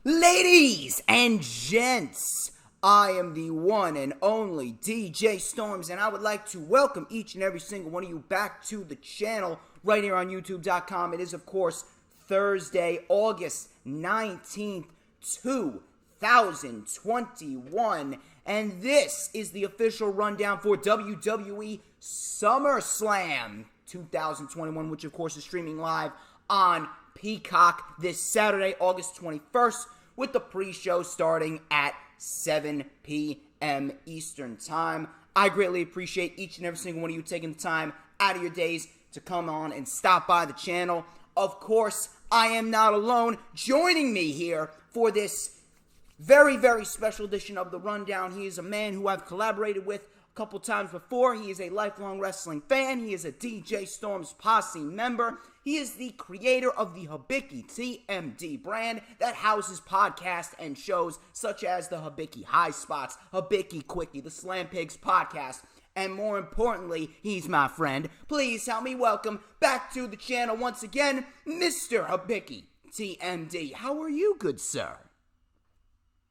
Ladies and gents, I am the one and only DJ Storms, and I would like to welcome each and every single one of you back to the channel right here on YouTube.com. It is, of course, Thursday, August 19th, 2021, and this is the official rundown for WWE SummerSlam 2021, which, of course, is streaming live on Peacock this Saturday, August 21st, with the pre-show starting at 7 p.m. Eastern Time. I greatly appreciate each and every single one of you taking the time out of your days to come on and stop by the channel. Of course, I am not alone. Joining me here for this very, very special edition of the Rundown, he is a man who I've collaborated with a couple times before. He is a lifelong wrestling fan. He is a DJ Storms Posse member. He is the creator of the Hibiki TMD brand that houses podcasts and shows such as the Hibiki High Spots, Hibiki Quickie, the Slam Pigs podcast, and more importantly, he's my friend. Please help me welcome back to the channel once again, Mr. Hibiki TMD. How are you, good sir?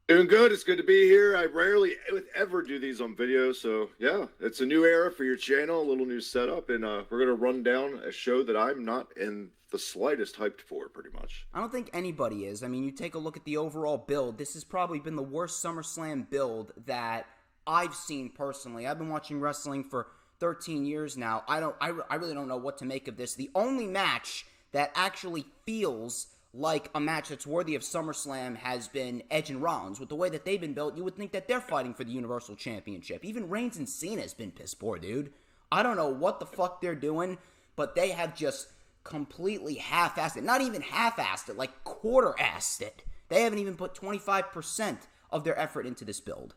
Doing good. It's good to be here. I rarely ever do these on video, so yeah, it's a new era for your channel, a little new setup, and we're going to run down a show that I'm not in the slightest hyped for, pretty much. I don't think anybody is. I mean, you take a look at the overall build. This has probably been the worst SummerSlam build that I've seen personally. I've been watching wrestling for 13 years now. I really don't know what to make of this. The only match that actually feels like a match that's worthy of SummerSlam has been Edge and Rollins. With the way that they've been built, you would think that they're fighting for the Universal Championship. Even Reigns and Cena has been piss poor, dude. I don't know what the fuck they're doing, but they have just completely half-assed it. Not even half-assed it, like quarter-assed it. They haven't even put 25% of their effort into this build.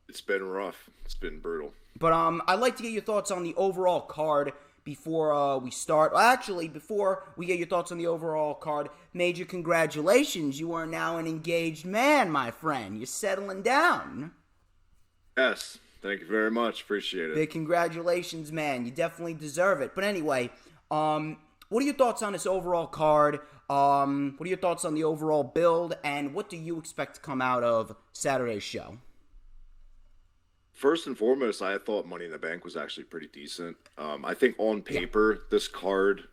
It's been rough. It's been brutal. But I'd like to get your thoughts on the overall card before we start. Well, actually, before we get your thoughts on the overall card, major congratulations. You are now an engaged man, my friend. You're settling down. Yes. Thank you very much. Appreciate it. Big congratulations, man. You definitely deserve it. But anyway, what are your thoughts on this overall card? What are your thoughts on the overall build? And what do you expect to come out of Saturday's show? First and foremost, I thought Money in the Bank was actually pretty decent. I think on paper, this card,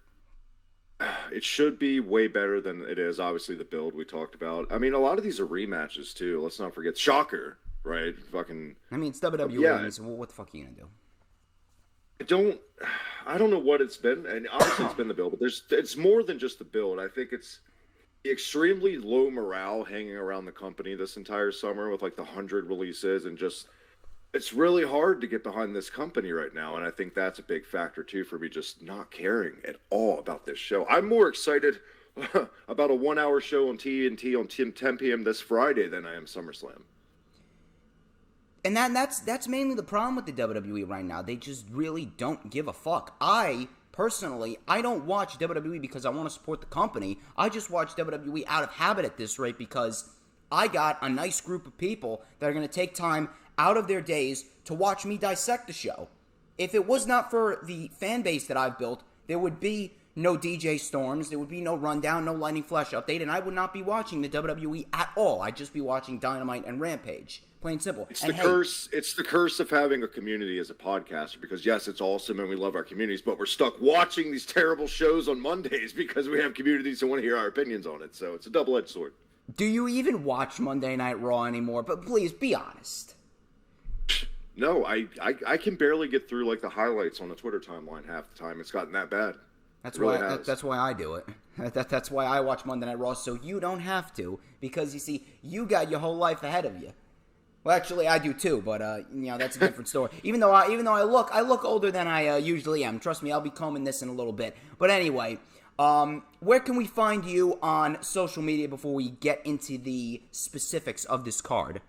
it should be way better than it is. Obviously, the build we talked about. I mean, a lot of these are rematches, too. Let's not forget. Shocker, right? Fucking. I mean, it's WWE. Yeah. So what the fuck are you going to do? I don't know what it's been. And obviously, it's been the build. But it's more than just the build. I think it's extremely low morale hanging around the company this entire summer with like the 100 releases and just. It's really hard to get behind this company right now, and I think that's a big factor, too, for me just not caring at all about this show. I'm more excited about a one-hour show on TNT on 10 p.m. this Friday than I am SummerSlam. And that's mainly the problem with the WWE right now. They just really don't give a fuck. Personally, I don't watch WWE because I want to support the company. I just watch WWE out of habit at this rate because I got a nice group of people that are going to take time out of their days to watch me dissect the show. If it was not for the fan base that I've built, there would be no DJ Storms, there would be no Rundown, no Lightning Flash update, and I would not be watching the WWE at all. I'd just be watching Dynamite and Rampage. Plain simple. It's the curse of having a community as a podcaster, because yes, it's awesome and we love our communities, but we're stuck watching these terrible shows on Mondays because we have communities that want to hear our opinions on it, so it's a double-edged sword. Do you even watch Monday Night Raw anymore? But please, be honest. No, I can barely get through like the highlights on the Twitter timeline half the time. It's gotten that bad. That's why I do it. That's why I watch Monday Night Raw, so you don't have to, because you see, you got your whole life ahead of you. Well, actually, I do too, but that's a different story. Even though I look older than I usually am. Trust me, I'll be combing this in a little bit. But anyway, where can we find you on social media before we get into the specifics of this card?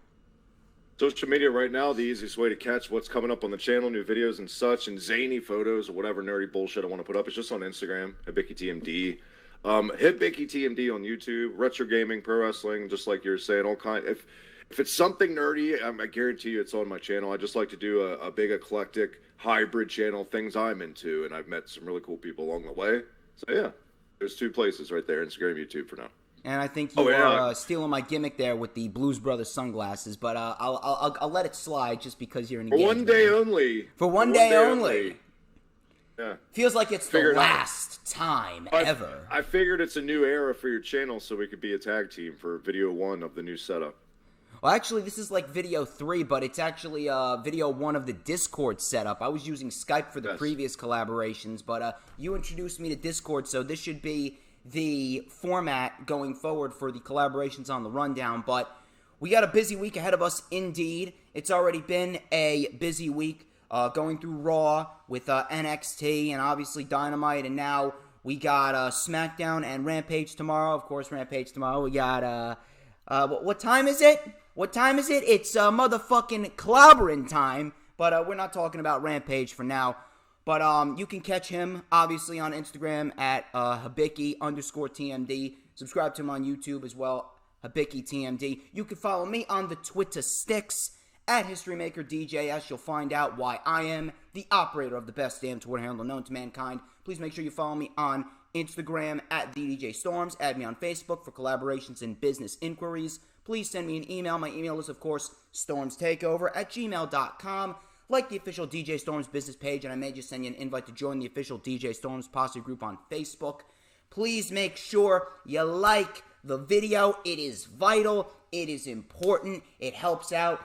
Social media right now, the easiest way to catch what's coming up on the channel, new videos and such, and zany photos or whatever nerdy bullshit I want to put up, is just on Instagram, Hibiki TMD. Hibiki TMD on YouTube, retro gaming, pro wrestling, just like you're saying, all kind. If it's something nerdy, I guarantee you it's on my channel. I just like to do a big eclectic hybrid channel, things I'm into, and I've met some really cool people along the way. So yeah, there's two places right there, Instagram, YouTube for now. And I think you are stealing my gimmick there with the Blues Brothers sunglasses, but I'll let it slide just because you're an engaged. For one day only. For one day only. Yeah. Feels like it's the last time ever. I figured it's a new era for your channel, so we could be a tag team for video 1 of the new setup. Well, actually, this is like video 3, but it's actually video 1 of the Discord setup. I was using Skype for the previous collaborations, but you introduced me to Discord, so this should be the format going forward for the collaborations on the rundown. But we got a busy week ahead of us, indeed. It's already been a busy week. Going through Raw with NXT and obviously Dynamite, and now we got Smackdown and Rampage tomorrow. Of course, Rampage tomorrow. We got what time is it? What time is it? It's motherfucking clobbering time. But we're not talking about Rampage for now. But you can catch him obviously on Instagram at Hibiki_TMD. Subscribe to him on YouTube as well, Hibiki TMD. You can follow me on the Twitter sticks at HistoryMakerDJS. You'll find out why I am the operator of the best damn Twitter handle known to mankind. Please make sure you follow me on Instagram at TheDJStorms. Add me on Facebook for collaborations and business inquiries. Please send me an email. My email is, of course, StormsTakeOver@gmail.com. Like the official DJ Storms business page, and I may just send you an invite to join the official DJ Storms Posse group on Facebook. Please make sure you like the video. It is vital. It is important. It helps out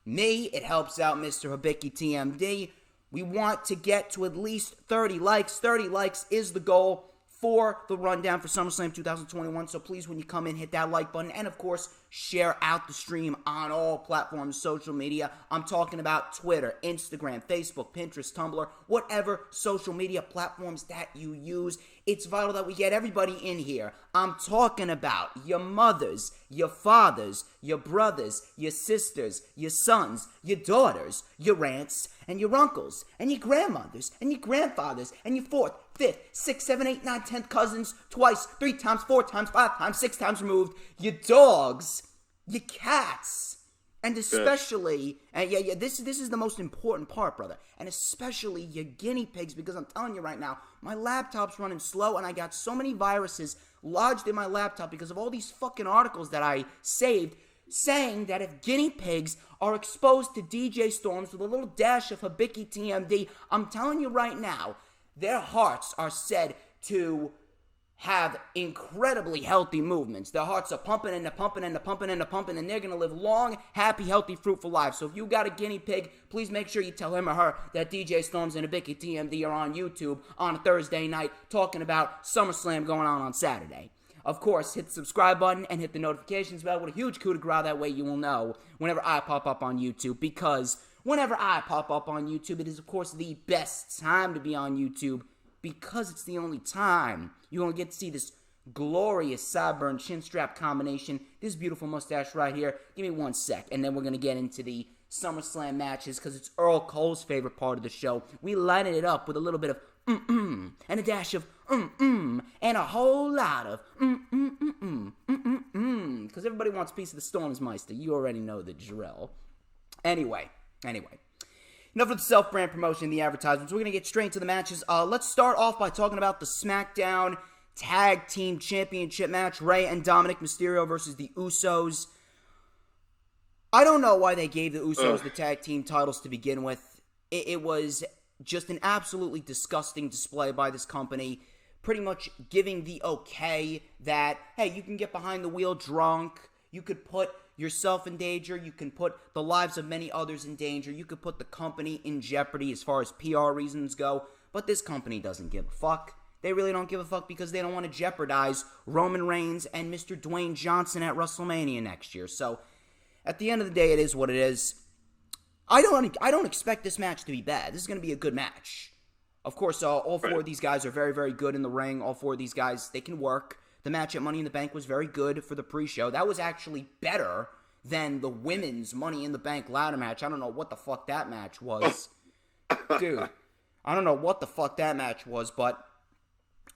me, it helps out Mr. Hibiki TMD. We want to get to at least 30 likes. 30 likes is the goal for the rundown for SummerSlam 2021. So please, when you come in, hit that like button. And, of course, share out the stream on all platforms, social media. I'm talking about Twitter, Instagram, Facebook, Pinterest, Tumblr, whatever social media platforms that you use. It's vital that we get everybody in here. I'm talking about your mothers, your fathers, your brothers, your sisters, your sons, your daughters, your aunts, and your uncles, and your grandmothers, and your grandfathers, and your 4th, 5th, 6th, 7th, 8th, 9th, 10th cousins, twice, 3 times, 4 times, 5 times, 6 times removed, your dogs, your cats, and especially, this is the most important part, brother, and especially your guinea pigs, because I'm telling you right now, my laptop's running slow, and I got so many viruses lodged in my laptop because of all these fucking articles that I saved, saying that if guinea pigs are exposed to DJ Storms with a little dash of Hibiki TMD, I'm telling you right now, their hearts are said to have incredibly healthy movements. Their hearts are pumping and they're pumping and they're pumping and they're pumping, and they're going to live long, happy, healthy, fruitful lives. So if you got a guinea pig, please make sure you tell him or her that DJ Storms and Hibiki TMD are on YouTube on a Thursday night talking about SummerSlam going on Saturday. Of course, hit the subscribe button and hit the notifications bell with a huge coup de grace. That way you will know whenever I pop up on YouTube, because whenever I pop up on YouTube, it is, of course, the best time to be on YouTube, because it's the only time you're going to get to see this glorious sideburn chin strap combination, this beautiful mustache right here. Give me 1 sec, and then we're going to get into the SummerSlam matches, because it's Earl Cole's favorite part of the show. We lighted it up with a little bit of and a dash of and a whole lot of because everybody wants a piece of the Stormsmeister. You already know the drill. Anyway. Enough of the self-brand promotion, the advertisements. We're going to get straight into the matches. Let's start off by talking about the Smackdown Tag Team Championship match. Rey and Dominic Mysterio versus the Usos. I don't know why they gave the Usos the tag team titles to begin with. It was just an absolutely disgusting display by this company. Pretty much giving the okay that, hey, you can get behind the wheel drunk. You could put yourself in danger. You can put the lives of many others in danger. You could put the company in jeopardy as far as PR reasons go. But this company doesn't give a fuck. They really don't give a fuck because they don't want to jeopardize Roman Reigns and Mr. Dwayne Johnson at WrestleMania next year. So, at the end of the day, it is what it is. I don't expect this match to be bad. This is going to be a good match. Of course, all 4 of these guys are very, very good in the ring. All 4 of these guys, they can work. The match at Money in the Bank was very good for the pre-show. That was actually better than the women's Money in the Bank ladder match. I don't know what the fuck that match was. Dude, I don't know what the fuck that match was, but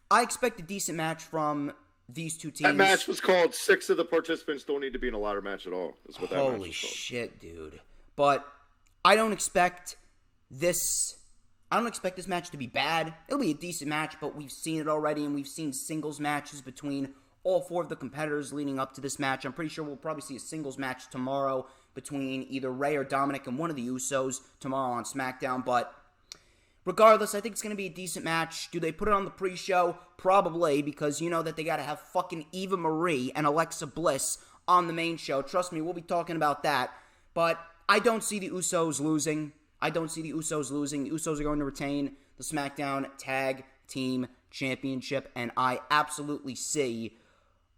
I expect a decent match from these two teams. That match was called 6 of the participants don't need to be in a ladder match at all. That's what that match was called. Holy shit, dude. But I don't expect this match to be bad. It'll be a decent match, but we've seen it already, and we've seen singles matches between all 4 of the competitors leading up to this match. I'm pretty sure we'll probably see a singles match tomorrow between either Rey or Dominic and one of the Usos tomorrow on SmackDown. But regardless, I think it's going to be a decent match. Do they put it on the pre-show? Probably, because you know that they got to have fucking Eva Marie and Alexa Bliss on the main show. Trust me, we'll be talking about that. But I don't see the Usos losing. The Usos are going to retain the SmackDown Tag Team Championship, and I absolutely see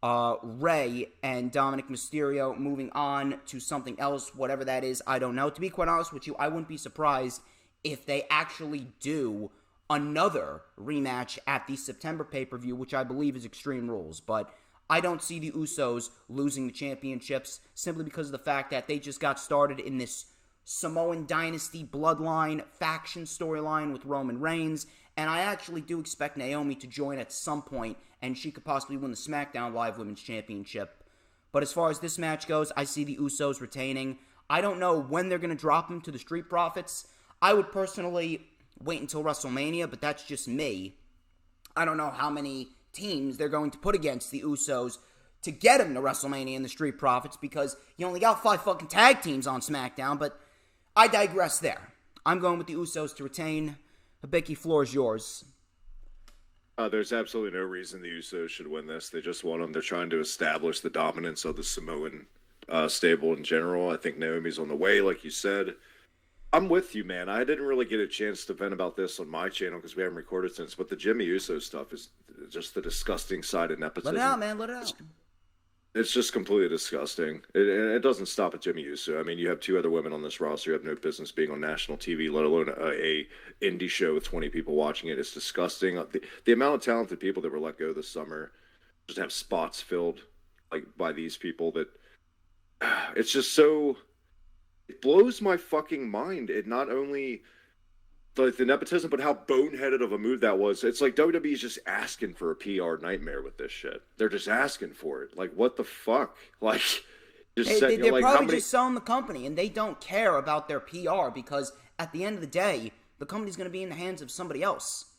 Rey and Dominic Mysterio moving on to something else, whatever that is, I don't know. To be quite honest with you, I wouldn't be surprised if they actually do another rematch at the September pay-per-view, which I believe is Extreme Rules. But I don't see the Usos losing the championships simply because of the fact that they just got started in this Samoan Dynasty bloodline faction storyline with Roman Reigns. And I actually do expect Naomi to join at some point, and she could possibly win the SmackDown Live Women's Championship. But as far as this match goes, I see the Usos retaining. I don't know when they're going to drop them to the Street Profits. I would personally wait until WrestleMania, but that's just me. I don't know how many teams they're going to put against the Usos to get them to WrestleMania and the Street Profits, because you only got 5 fucking tag teams on SmackDown, but I digress there. I'm going with the Usos to retain. Hibiki, floor is yours. There's absolutely no reason the Usos should win this. They just want them. They're trying to establish the dominance of the Samoan stable in general. I think Naomi's on the way, like you said. I'm with you, man. I didn't really get a chance to vent about this on my channel because we haven't recorded since, but the Jimmy Uso stuff is just the disgusting side of nepotism. Let it out, man. Let it out. It's just completely disgusting. It doesn't stop at Jimmy Uso. I mean, you have 2 other women on this roster who have no business being on national TV, let alone a indie show with 20 people watching it. It's disgusting. The amount of talented people that were let go this summer, just have spots filled like by these people that it's just so, it blows my fucking mind. It not only the nepotism, but how boneheaded of a move that was. It's like WWE is just asking for a PR nightmare with this shit. They're just asking for it. Like, what the fuck? Like, they're like, probably just selling the company, and they don't care about their PR because at the end of the day, the company's going to be in the hands of somebody else.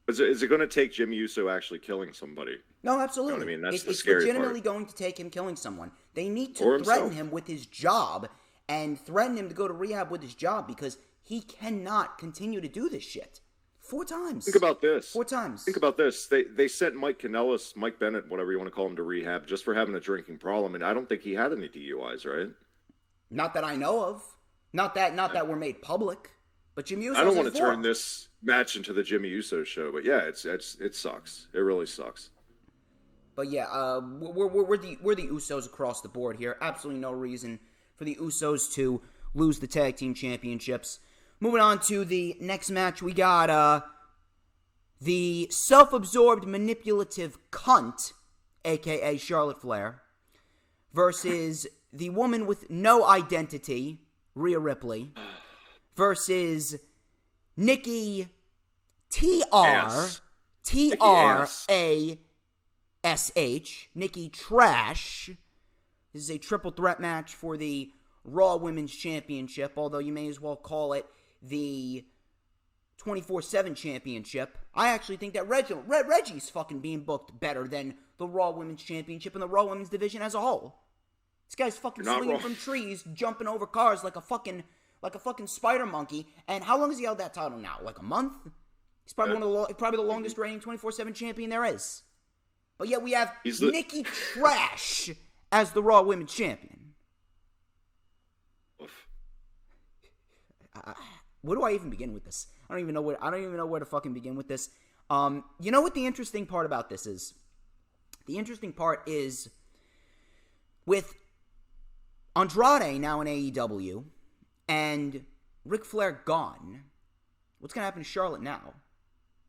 Is it going to take Jimmy Uso actually killing somebody? No, absolutely. You know what I mean? That's the it's scary legitimately part. going to take him killing someone. They need to threaten him with his job and threaten him to go to rehab with his job because he cannot continue to do this shit. 4 times. Think about this. 4 times. Think about this. They sent Mike Bennett, whatever you want to call him, to rehab just for having a drinking problem, and I don't think he had any DUIs, right? Not that I know of. Not that were made public. But Jimmy Uso. I don't want to turn this match into the Jimmy Uso show, but yeah, it sucks. It really sucks. But yeah, we're the Usos across the board here. Absolutely no reason for the Usos to lose the tag team championships. Moving on to the next match, we got the self-absorbed manipulative cunt, aka Charlotte Flair, versus the woman with no identity, Rhea Ripley, versus Nikki Trash, Nikki Trash. This is a triple threat match for the Raw Women's Championship, although you may as well call it the 24/7 Championship. I actually think that Reggie's fucking being booked better than the Raw Women's Championship and the Raw Women's division as a whole. This guy's fucking swinging from trees, jumping over cars like a fucking spider monkey. And how long has he held that title now? Like a month? He's probably probably the longest reigning 24/7 champion there is. But yet we have Nikki Trash as the Raw Women's Champion. Where do I even begin with this? I don't even know where to fucking begin with this. You know what the interesting part about this is? The interesting part is with Andrade now in AEW and Ric Flair gone, what's going to happen to Charlotte now?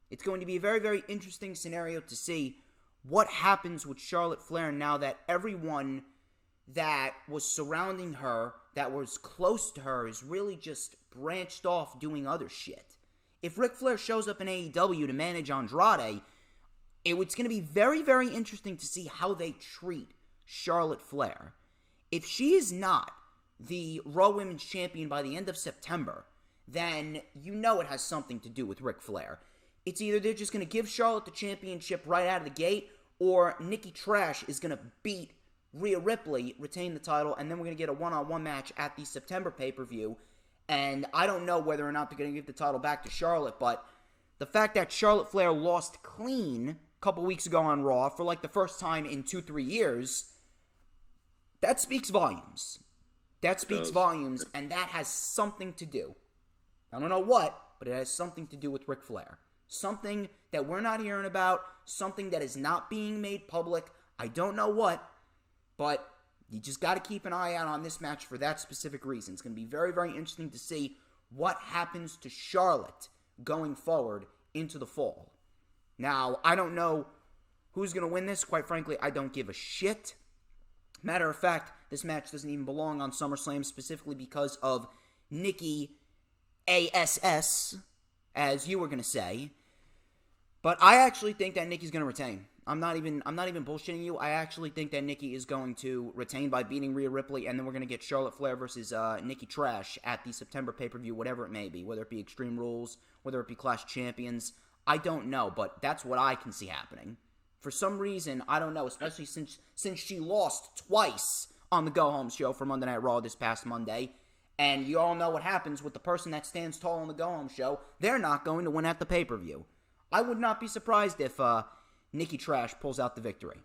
It's going to be a very, very interesting scenario to see what happens with Charlotte Flair now that everyone that was surrounding her, that was close to her, is really just branched off doing other shit. If Ric Flair shows up in AEW to manage Andrade, it's going to be very, very interesting to see how they treat Charlotte Flair. If she is not the Raw Women's Champion by the end of September, then you know it has something to do with Ric Flair. It's either they're just going to give Charlotte the championship right out of the gate, or Nikki Trash is going to beat Rhea Ripley, retain the title, and then we're going to get a one-on-one match at the September pay-per-view. And I don't know whether or not they're going to give the title back to Charlotte, but the fact that Charlotte Flair lost clean a couple weeks ago on Raw for like the first time in 2-3 years, that speaks volumes. That speaks volumes, and that has something to do. I don't know what, but it has something to do with Ric Flair. Something that we're not hearing about, something that is not being made public. I don't know what, but you just got to keep an eye out on this match for that specific reason. It's going to be very, very interesting to see what happens to Charlotte going forward into the fall. Now, I don't know who's going to win this. Quite frankly, I don't give a shit. Matter of fact, this match doesn't even belong on SummerSlam specifically because of Nikki ASS, as you were going to say. But I actually think that Nikki's going to retain. I'm not even bullshitting you. I actually think that Nikki is going to retain by beating Rhea Ripley, and then we're going to get Charlotte Flair versus Nikki Trash at the September pay-per-view, whatever it may be, whether it be Extreme Rules, whether it be Clash Champions. I don't know, but that's what I can see happening. For some reason, I don't know, especially since she lost twice on the Go Home show for Monday Night Raw this past Monday, and you all know what happens with the person that stands tall on the Go Home show. They're not going to win at the pay-per-view. I would not be surprised if Nikki Trash pulls out the victory.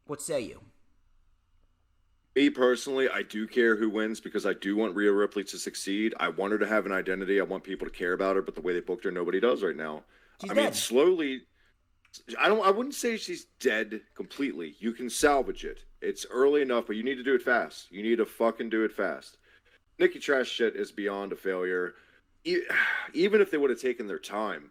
What say you? Me personally, I do care who wins because I do want Rhea Ripley to succeed. I want her to have an identity. I want people to care about her, but the way they booked her, nobody does right now. She's dead. Mean, slowly, I wouldn't say she's dead completely. You can salvage it. It's early enough, but you need to do it fast. You need to fucking do it fast. Nikki Trash shit is beyond a failure. Even if they would have taken their time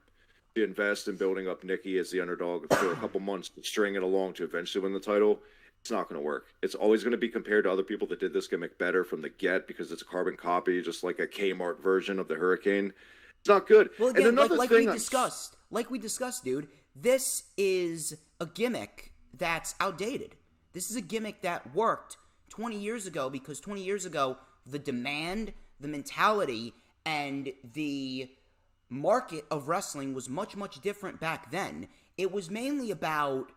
to invest in building up Nikki as the underdog for a couple months to string it along to eventually win the title, it's not going to work. It's always going to be compared to other people that did this gimmick better from the get because it's a carbon copy, just like a Kmart version of the Hurricane. It's not good. Well, again, like we discussed, dude, this is a gimmick that's outdated. This is a gimmick that worked 20 years ago because 20 years ago, the demand, the mentality, and the market of wrestling was much, much different back then. It was mainly about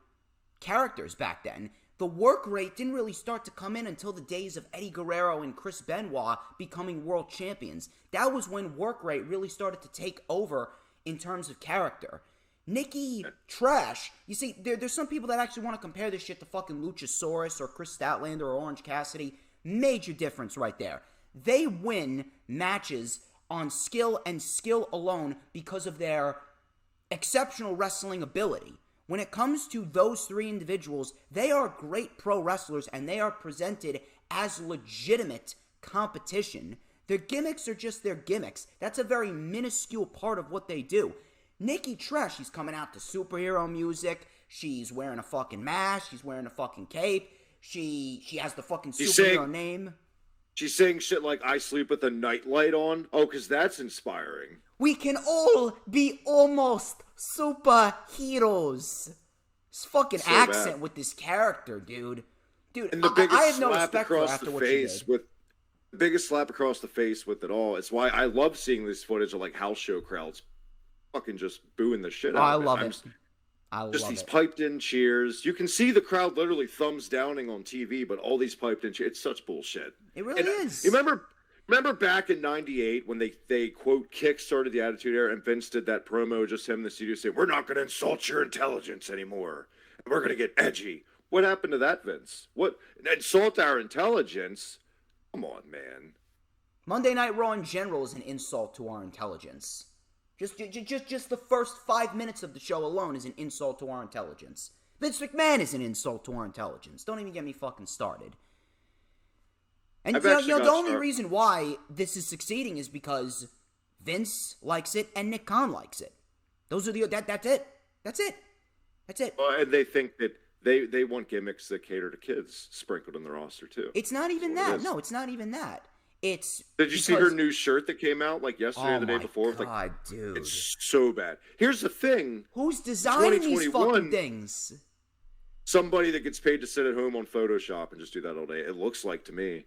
characters back then. The work rate didn't really start to come in until the days of Eddie Guerrero and Chris Benoit becoming world champions. That was when work rate really started to take over in terms of character. Nikki Trash, you see, there's some people that actually want to compare this shit to fucking Luchasaurus or Chris Statlander or Orange Cassidy. Major difference right there. They win matches on skill and skill alone because of their exceptional wrestling ability. When it comes to those three individuals, they are great pro wrestlers and they are presented as legitimate competition. Their gimmicks are just their gimmicks. That's a very minuscule part of what they do. Nikki Trash, she's coming out to superhero music. She's wearing a fucking mask. She's wearing a fucking cape. She has the fucking superhero name. She's saying shit like, I sleep with a nightlight on. Oh, because that's inspiring. We can all be almost superheroes. This fucking so accent bad. With this character, dude. Dude, and the biggest I have no slap respect across for the what face she did. with the biggest slap across the face with it all. It's why I love seeing this footage of like house show crowds fucking just booing the shit out of it. I love these piped in cheers. You can see the crowd literally thumbs downing on TV, but all these piped in cheers, it's such bullshit. It really is. You remember back in '98 when they quote kick-started the Attitude Era and Vince did that promo, just him in the studio saying, "We're not going to insult your intelligence anymore. We're going to get edgy." What happened to that, Vince? What, insult our intelligence? Come on, man. Monday Night Raw in general is an insult to our intelligence. Just the first 5 minutes of the show alone is an insult to our intelligence. Vince McMahon is an insult to our intelligence. Don't even get me fucking started. And the only reason why this is succeeding is because Vince likes it and Nick Khan likes it. Those are that's it. That's it. And they think that they want gimmicks that cater to kids sprinkled in the roster too. It's not even that. No, it's not even that. Did you see her new shirt that came out like yesterday or the day before? Oh my god, dude. It's so bad. Here's the thing. Who's designing these fucking things? Somebody that gets paid to sit at home on Photoshop and just do that all day. It looks like to me.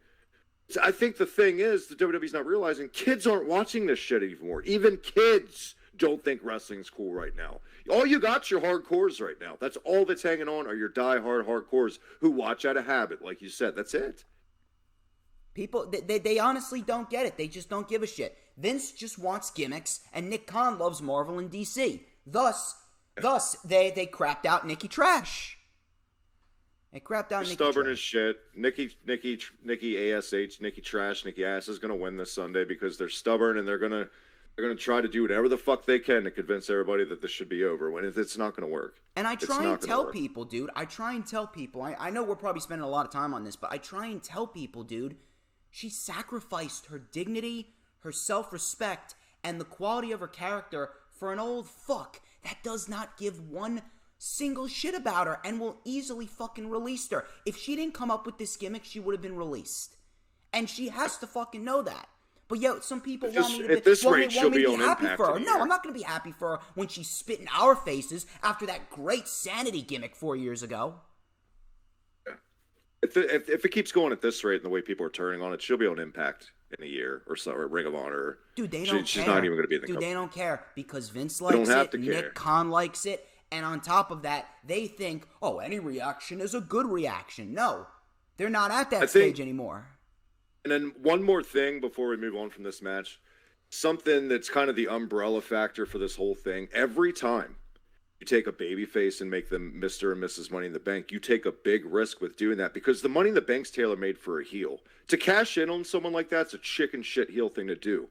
I think the thing is, the WWE's not realizing kids aren't watching this shit anymore. Even kids don't think wrestling's cool right now. All you got's your hardcores right now. That's all that's hanging on are your diehard hardcores who watch out of habit, like you said. That's it. People, they honestly don't get it. They just don't give a shit. Vince just wants gimmicks, and Nick Khan loves Marvel and DC. Thus, they crapped out Nikki Trash. They crapped out Nikki stubborn Trash. as shit. Nikki ASH, Nikki Trash, Nikki Ass is gonna win this Sunday because they're stubborn and they're gonna try to do whatever the fuck they can to convince everybody that this should be over when it's not gonna work. And I try and tell people, dude. I try and tell people. I know we're probably spending a lot of time on this, but I try and tell people, dude. She sacrificed her dignity, her self-respect, and the quality of her character for an old fuck that does not give one single shit about her and will easily fucking release her. If she didn't come up with this gimmick, she would have been released. And she has to fucking know that. But yeah, some people want me to be happy for her. No, I'm not going to be happy for her when she's spitting our faces after that great sanity gimmick 4 years ago. If it keeps going at this rate and the way people are turning on it, she'll be on Impact in a year or so, or Ring of Honor. Dude, they don't care. She's not even going to be in the company. They don't care because Vince likes it, Nick Khan likes it, and on top of that, they think, oh, any reaction is a good reaction. No, they're not at that stage anymore. And then one more thing before we move on from this match, something that's kind of the umbrella factor for this whole thing. Every time you take a babyface and make them Mr. and Mrs. Money in the Bank, you take a big risk with doing that because the Money in the Bank's tailor-made for a heel. To cash in on someone like that's a chicken shit heel thing to do.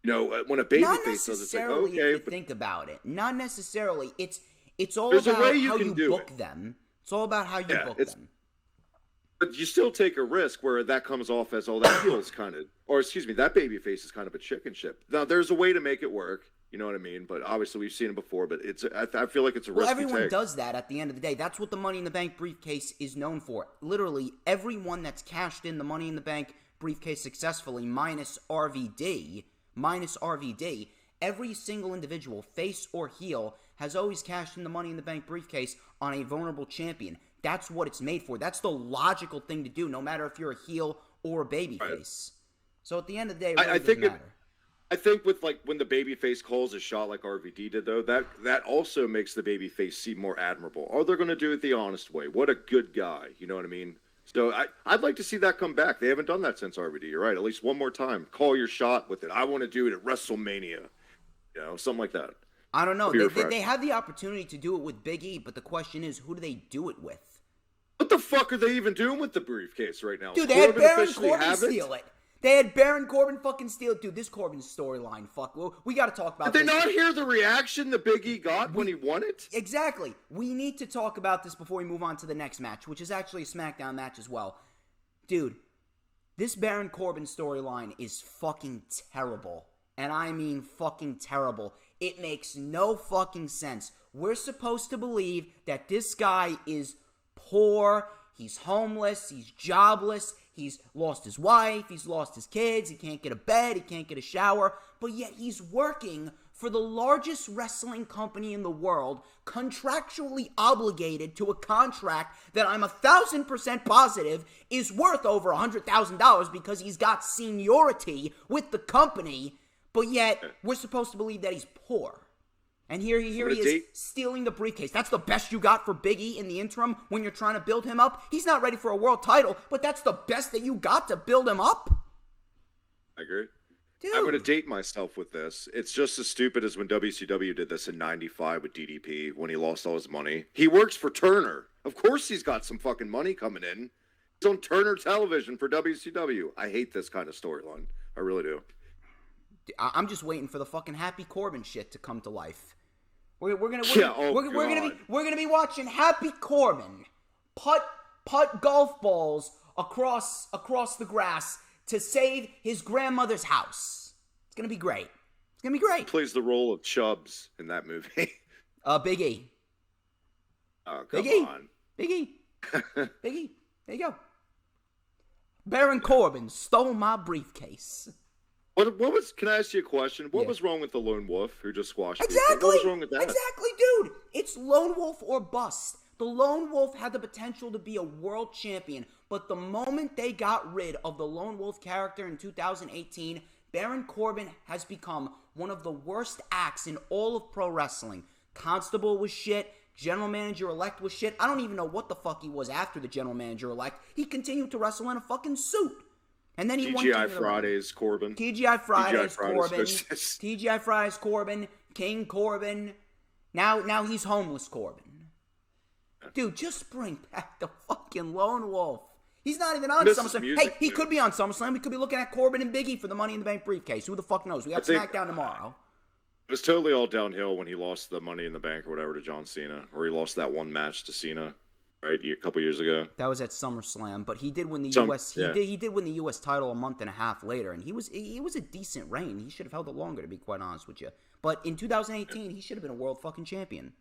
You know, when a babyface does it, it's like, okay. If you think about it. Not necessarily. It's all about how you book them. It's all about how you book them. But you still take a risk where that comes off as, oh, that heel is kind of, or excuse me, that babyface is kind of a chicken shit. Now, there's a way to make it work. You know what I mean? But obviously we've seen it before, but I feel like it's a risk to take. Everyone does that at the end of the day. That's what the Money in the Bank briefcase is known for. Literally, everyone that's cashed in the Money in the Bank briefcase successfully, minus RVD, every single individual, face or heel, has always cashed in the Money in the Bank briefcase on a vulnerable champion. That's what it's made for. That's the logical thing to do, no matter if you're a heel or a babyface. Right. So at the end of the day, it really doesn't matter. I think with like when the babyface calls a shot like RVD did, though, that also makes the babyface seem more admirable. Or they're going to do it the honest way. What a good guy. You know what I mean? So I'd like to see that come back. They haven't done that since RVD. You're right. At least one more time. Call your shot with it. I want to do it at WrestleMania. You know, something like that. I don't know. They had the opportunity to do it with Big E, but the question is, who do they do it with? What the fuck are they even doing with the briefcase right now? Dude, they had Baron Corbin steal it. They had Baron Corbin fucking steal it. Dude, this Corbin storyline, fuck. We got to talk about this. Did they not hear the reaction the Big E got when he won it? Exactly. We need to talk about this before we move on to the next match, which is actually a SmackDown match as well. Dude, this Baron Corbin storyline is fucking terrible. And I mean fucking terrible. It makes no fucking sense. We're supposed to believe that this guy is poor, he's homeless, he's jobless, he's lost his wife, he's lost his kids, he can't get a bed, he can't get a shower, but yet he's working for the largest wrestling company in the world, contractually obligated to a contract that I'm 1,000% positive is worth over $100,000 because he's got seniority with the company, but yet we're supposed to believe that he's poor. And here he is stealing the briefcase. That's the best you got for Big E in the interim when you're trying to build him up? He's not ready for a world title, but that's the best that you got to build him up? I agree. Dude. I'm going to date myself with this. It's just as stupid as when WCW did this in 95 with DDP when he lost all his money. He works for Turner. Of course he's got some fucking money coming in. He's on Turner Television for WCW. I hate this kind of storyline. I really do. I'm just waiting for the fucking Happy Corbin shit to come to life. We're gonna be watching Happy Corbin putt golf balls across the grass to save his grandmother's house. It's gonna be great. It's gonna be great. He plays the role of Chubbs in that movie. Big E. Oh, come on. Big E. Big E. There you go. Baron Corbin stole my briefcase. What was? Can I ask you a question? What was wrong with the Lone Wolf who just squashed people? Exactly. What was wrong with that? Exactly, dude. It's Lone Wolf or bust. The Lone Wolf had the potential to be a world champion, but the moment they got rid of the Lone Wolf character in 2018, Baron Corbin has become one of the worst acts in all of pro wrestling. Constable was shit. General manager-elect was shit. I don't even know what the fuck he was after the general manager-elect. He continued to wrestle in a fucking suit. And then he won TGI Fridays Corbin. TGI Fridays Corbin. TGI Fridays Corbin. King Corbin. Now he's homeless Corbin. Dude, just bring back the fucking Lone Wolf. He's not even on SummerSlam. Hey, he could be on SummerSlam. We could be looking at Corbin and Biggie for the Money in the Bank briefcase. Who the fuck knows? We got Smackdown tomorrow. It was totally all downhill when he lost the Money in the Bank or whatever to John Cena, or he lost that one match to Cena, right, a couple years ago. That was at SummerSlam, but he did win the US. He did win the US title a month and a half later, and he was a decent reign. He should have held it longer, to be quite honest with you. But in 2018, he should have been a world fucking champion.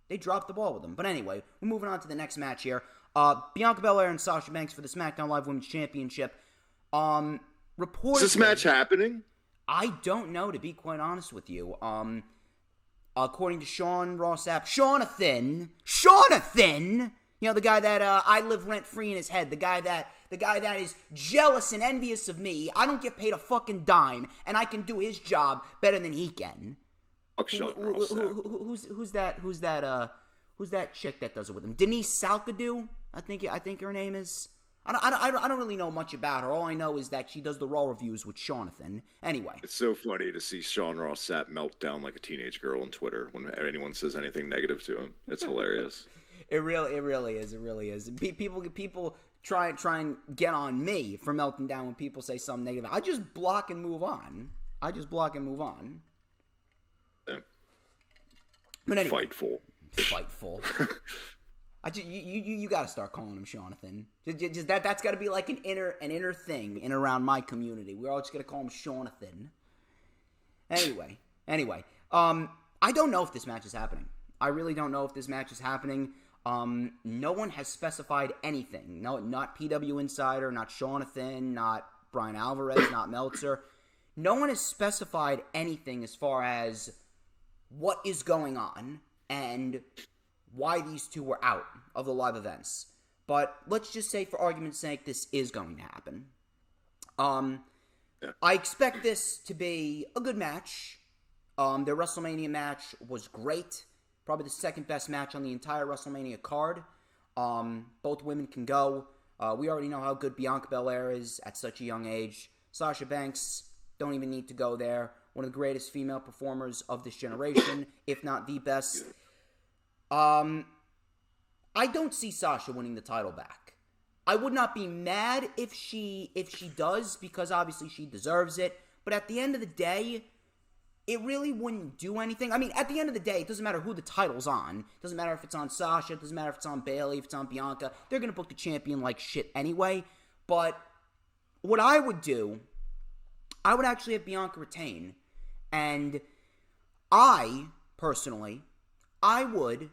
They dropped the ball with him. But anyway, we're moving on to the next match here. Bianca Belaire and Sasha Banks for the SmackDown Live Women's Championship. Reportedly, is this match happening? I don't know, to be quite honest with you. According to Sean Ross Sapp, Shawnathan, you know, the guy that I live rent free in his head, the guy that is jealous and envious of me. I don't get paid a fucking dime, and I can do his job better than he can. Who's that chick that does it with him? Denise Salkadoo, I think her name is. I don't really know much about her. All I know is that she does the Raw reviews with Shawnathan. Anyway. It's so funny to see Sean Ross Sapp melt down like a teenage girl on Twitter when anyone says anything negative to him. It's hilarious. It really is. People try and get on me for melting down when people say something negative. I just block and move on. Yeah. But anyway. Fightful. You got to start calling him Shawnathan. Just that's got to be like an inner thing in around my community. We're all just gonna call him Shawnathan. Anyway. I don't know if this match is happening. I really don't know if this match is happening. No one has specified anything. No, not PW Insider, not Shawnathan, not Brian Alvarez, not Meltzer. No one has specified anything as far as what is going on and why these two were out of the live events. But let's just say, for argument's sake, this is going to happen. I expect this to be a good match. Their WrestleMania match was great. Probably the second best match on the entire WrestleMania card. Both women can go. We already know how good Bianca Belaire is at such a young age. Sasha Banks, don't even need to go there. One of the greatest female performers of this generation, if not the best. I don't see Sasha winning the title back. I would not be mad if she does, because obviously she deserves it. But at the end of the day, it really wouldn't do anything. I mean, at the end of the day, it doesn't matter who the title's on. It doesn't matter if it's on Sasha. It doesn't matter if it's on Bayley, if it's on Bianca. They're going to book the champion like shit anyway. But what I would do, I would actually have Bianca retain. And I, personally, I would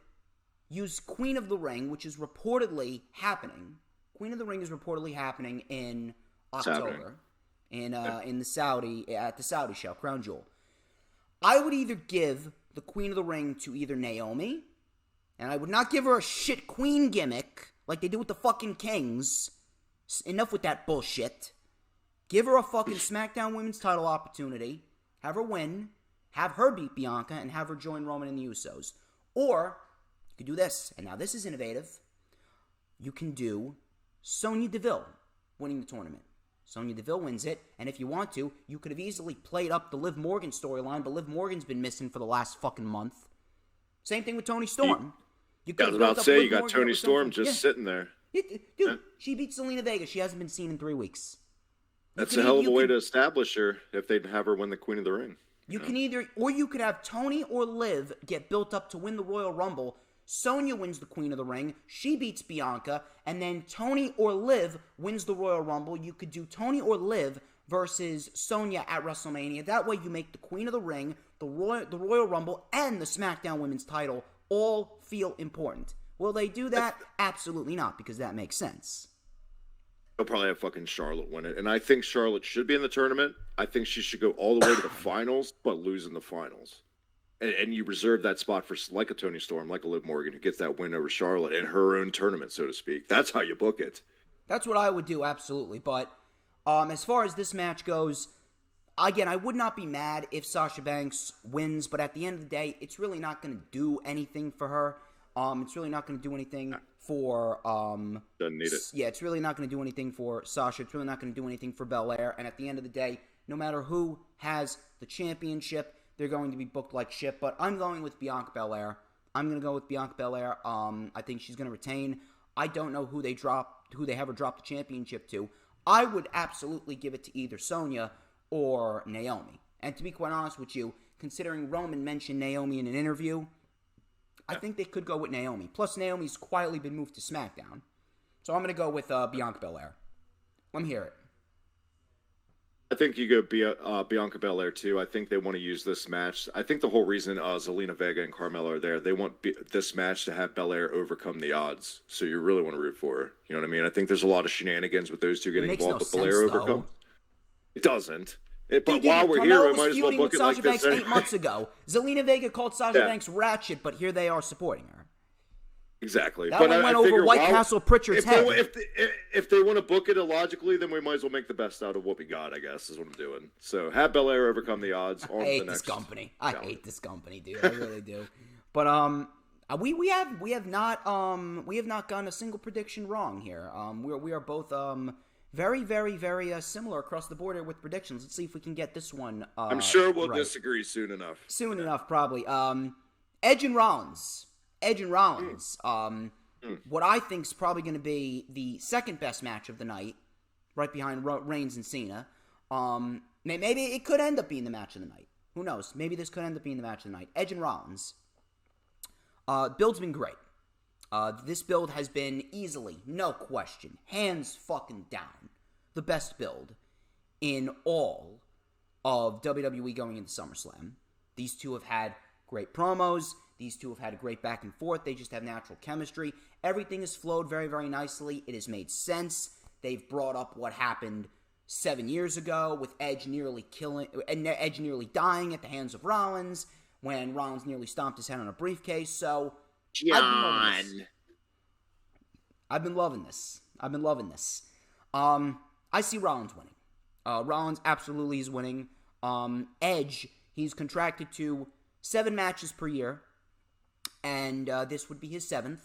use Queen of the Ring, which is reportedly happening. Queen of the Ring is reportedly happening in October at the Saudi show, Crown Jewel. I would either give the Queen of the Ring to either Naomi, and I would not give her a shit queen gimmick like they do with the fucking Kings. Enough with that bullshit. Give her a fucking SmackDown Women's title opportunity, have her win, have her beat Bianca, and have her join Roman and the Usos. Or you could do this, and now this is innovative. You can do Sonya Deville winning the tournament. Sonya Deville wins it, and if you want to, you could have easily played up the Liv Morgan storyline, but Liv Morgan's been missing for the last fucking month. Same thing with Toni Storm. I was about to say, you got Toni Storm just sitting there. Dude, she beat Zelina Vega. She hasn't been seen in 3 weeks. That's a hell of a way to establish her if they'd have her win the Queen of the Ring. You could have Toni or Liv get built up to win the Royal Rumble. Sonya wins the Queen of the Ring. She beats Bianca. And then Toni or Liv wins the Royal Rumble. You could do Toni or Liv versus Sonya at WrestleMania. That way you make the Queen of the Ring, the Royal Rumble, and the SmackDown Women's title all feel important. Will they do that? Absolutely not, because that makes sense. They'll probably have fucking Charlotte win it. And I think Charlotte should be in the tournament. I think she should go all the way to the finals, but lose in the finals. And you reserve that spot for like a Toni Storm, like a Liv Morgan, who gets that win over Charlotte in her own tournament, so to speak. That's how you book it. That's what I would do, absolutely. But as far as this match goes, again, I would not be mad if Sasha Banks wins, but at the end of the day, it's really not going to do anything for her. It's really not going to do anything for doesn't need it. Yeah, it's really not going to do anything for Sasha. It's really not going to do anything for Bellaire. And at the end of the day, no matter who has the championship, they're going to be booked like shit. But I'm going with Bianca Belair. I'm going to go with Bianca Belair. I think she's going to retain. I don't know who they have her drop the championship to. I would absolutely give it to either Sonya or Naomi. And to be quite honest with you, considering Roman mentioned Naomi in an interview, I think they could go with Naomi. Plus, Naomi's quietly been moved to SmackDown. So I'm going to go with Bianca Belair. Let me hear it. I think you go Bianca Belair, too. I think they want to use this match. I think the whole reason Zelina Vega and Carmella are there, they want this match to have Belair overcome the odds. So you really want to root for her. You know what I mean? I think there's a lot of shenanigans with those two getting involved, but Belair overcome. It doesn't. But while we're here, we might as well book it like this. Sasha Banks 8 months ago. Zelina Vega called Sasha Banks ratchet, but here they are supporting her. Exactly. That one went over White Castle Pritchard's head. If they want to book it illogically, then we might as well make the best out of what we got, I guess, is what I'm doing. So have Belair overcome the odds on the next. I hate this company, dude. I really do. But we have not gotten a single prediction wrong here. We are both very, very, very similar across the board here with predictions. Let's see if we can get this one I'm sure we'll right. disagree soon enough. Soon enough, probably. Edge and Rollins. What I think is probably going to be the second best match of the night, right behind Reigns and Cena. Maybe it could end up being the match of the night. Who knows? Maybe this could end up being the match of the night. Edge and Rollins. Build's been great. This build has been easily, no question, hands fucking down, the best build in all of WWE going into SummerSlam. These two have had great promos. These two have had a great back and forth. They just have natural chemistry. Everything has flowed very, very nicely. It has made sense. They've brought up what happened 7 years ago with Edge nearly dying at the hands of Rollins when Rollins nearly stomped his head on a briefcase. So, John. I've been loving this. I see Rollins winning. Rollins absolutely is winning. Edge, he's contracted to 7 matches per year. And this would be his 7th.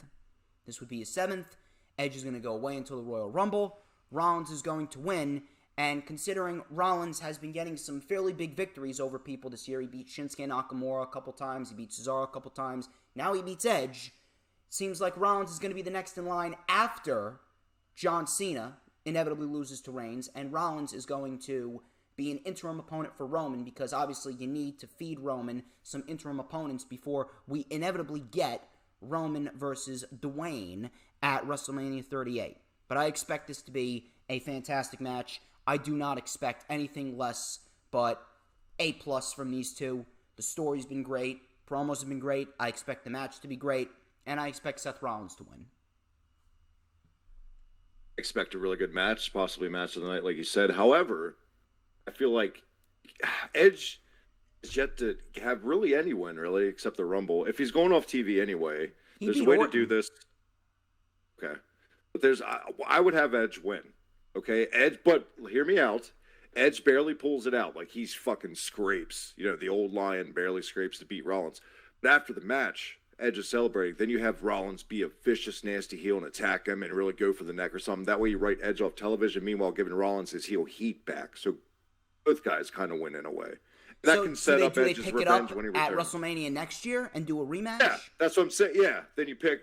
Edge is going to go away until the Royal Rumble. Rollins is going to win. And considering Rollins has been getting some fairly big victories over people this year, he beat Shinsuke Nakamura a couple times, he beat Cesaro a couple times, now he beats Edge. Seems like Rollins is going to be the next in line after John Cena inevitably loses to Reigns, and Rollins is going to be an interim opponent for Roman, because obviously you need to feed Roman some interim opponents before we inevitably get Roman versus Dwayne at WrestleMania 38. But I expect this to be a fantastic match. I do not expect anything less but A+ from these two. The story's been great. Promos have been great. I expect the match to be great. And I expect Seth Rollins to win. Expect a really good match, possibly a match of the night, like you said. However, I feel like Edge is yet to have really any win, really, except the Rumble. If he's going off TV anyway, there's a way to do this. Okay. But I would have Edge win. Okay? Edge, but hear me out. Edge barely pulls it out. Like, he's fucking scrapes. You know, the old lion barely scrapes to beat Rollins. But after the match, Edge is celebrating. Then you have Rollins be a vicious, nasty heel and attack him and really go for the neck or something. That way you write Edge off television, meanwhile giving Rollins his heel heat back. So both guys kind of win in a way. And that can set up Edge's revenge when he returns. At WrestleMania next year and do a rematch? Yeah, that's what I'm saying. Yeah, then you pick,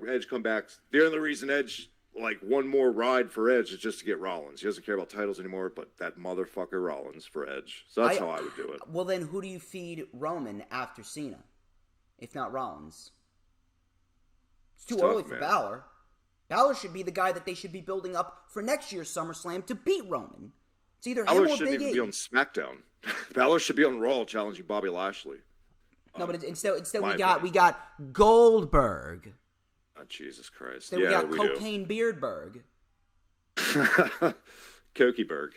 Edge come back. The only reason Edge, like, one more ride for Edge is just to get Rollins. He doesn't care about titles anymore, but that motherfucker Rollins for Edge. So that's how I would do it. Well, then who do you feed Roman after Cena, if not Rollins? It's too early for Balor. Balor should be the guy that they should be building up for next year's SummerSlam to beat Roman. It's either him or Big E. Balor shouldn't even be on SmackDown. Balor should be on Raw challenging Bobby Lashley. No, but instead we got Goldberg. Oh, Jesus Christ. Then we got Cocaine Beardberg. Kokieberg.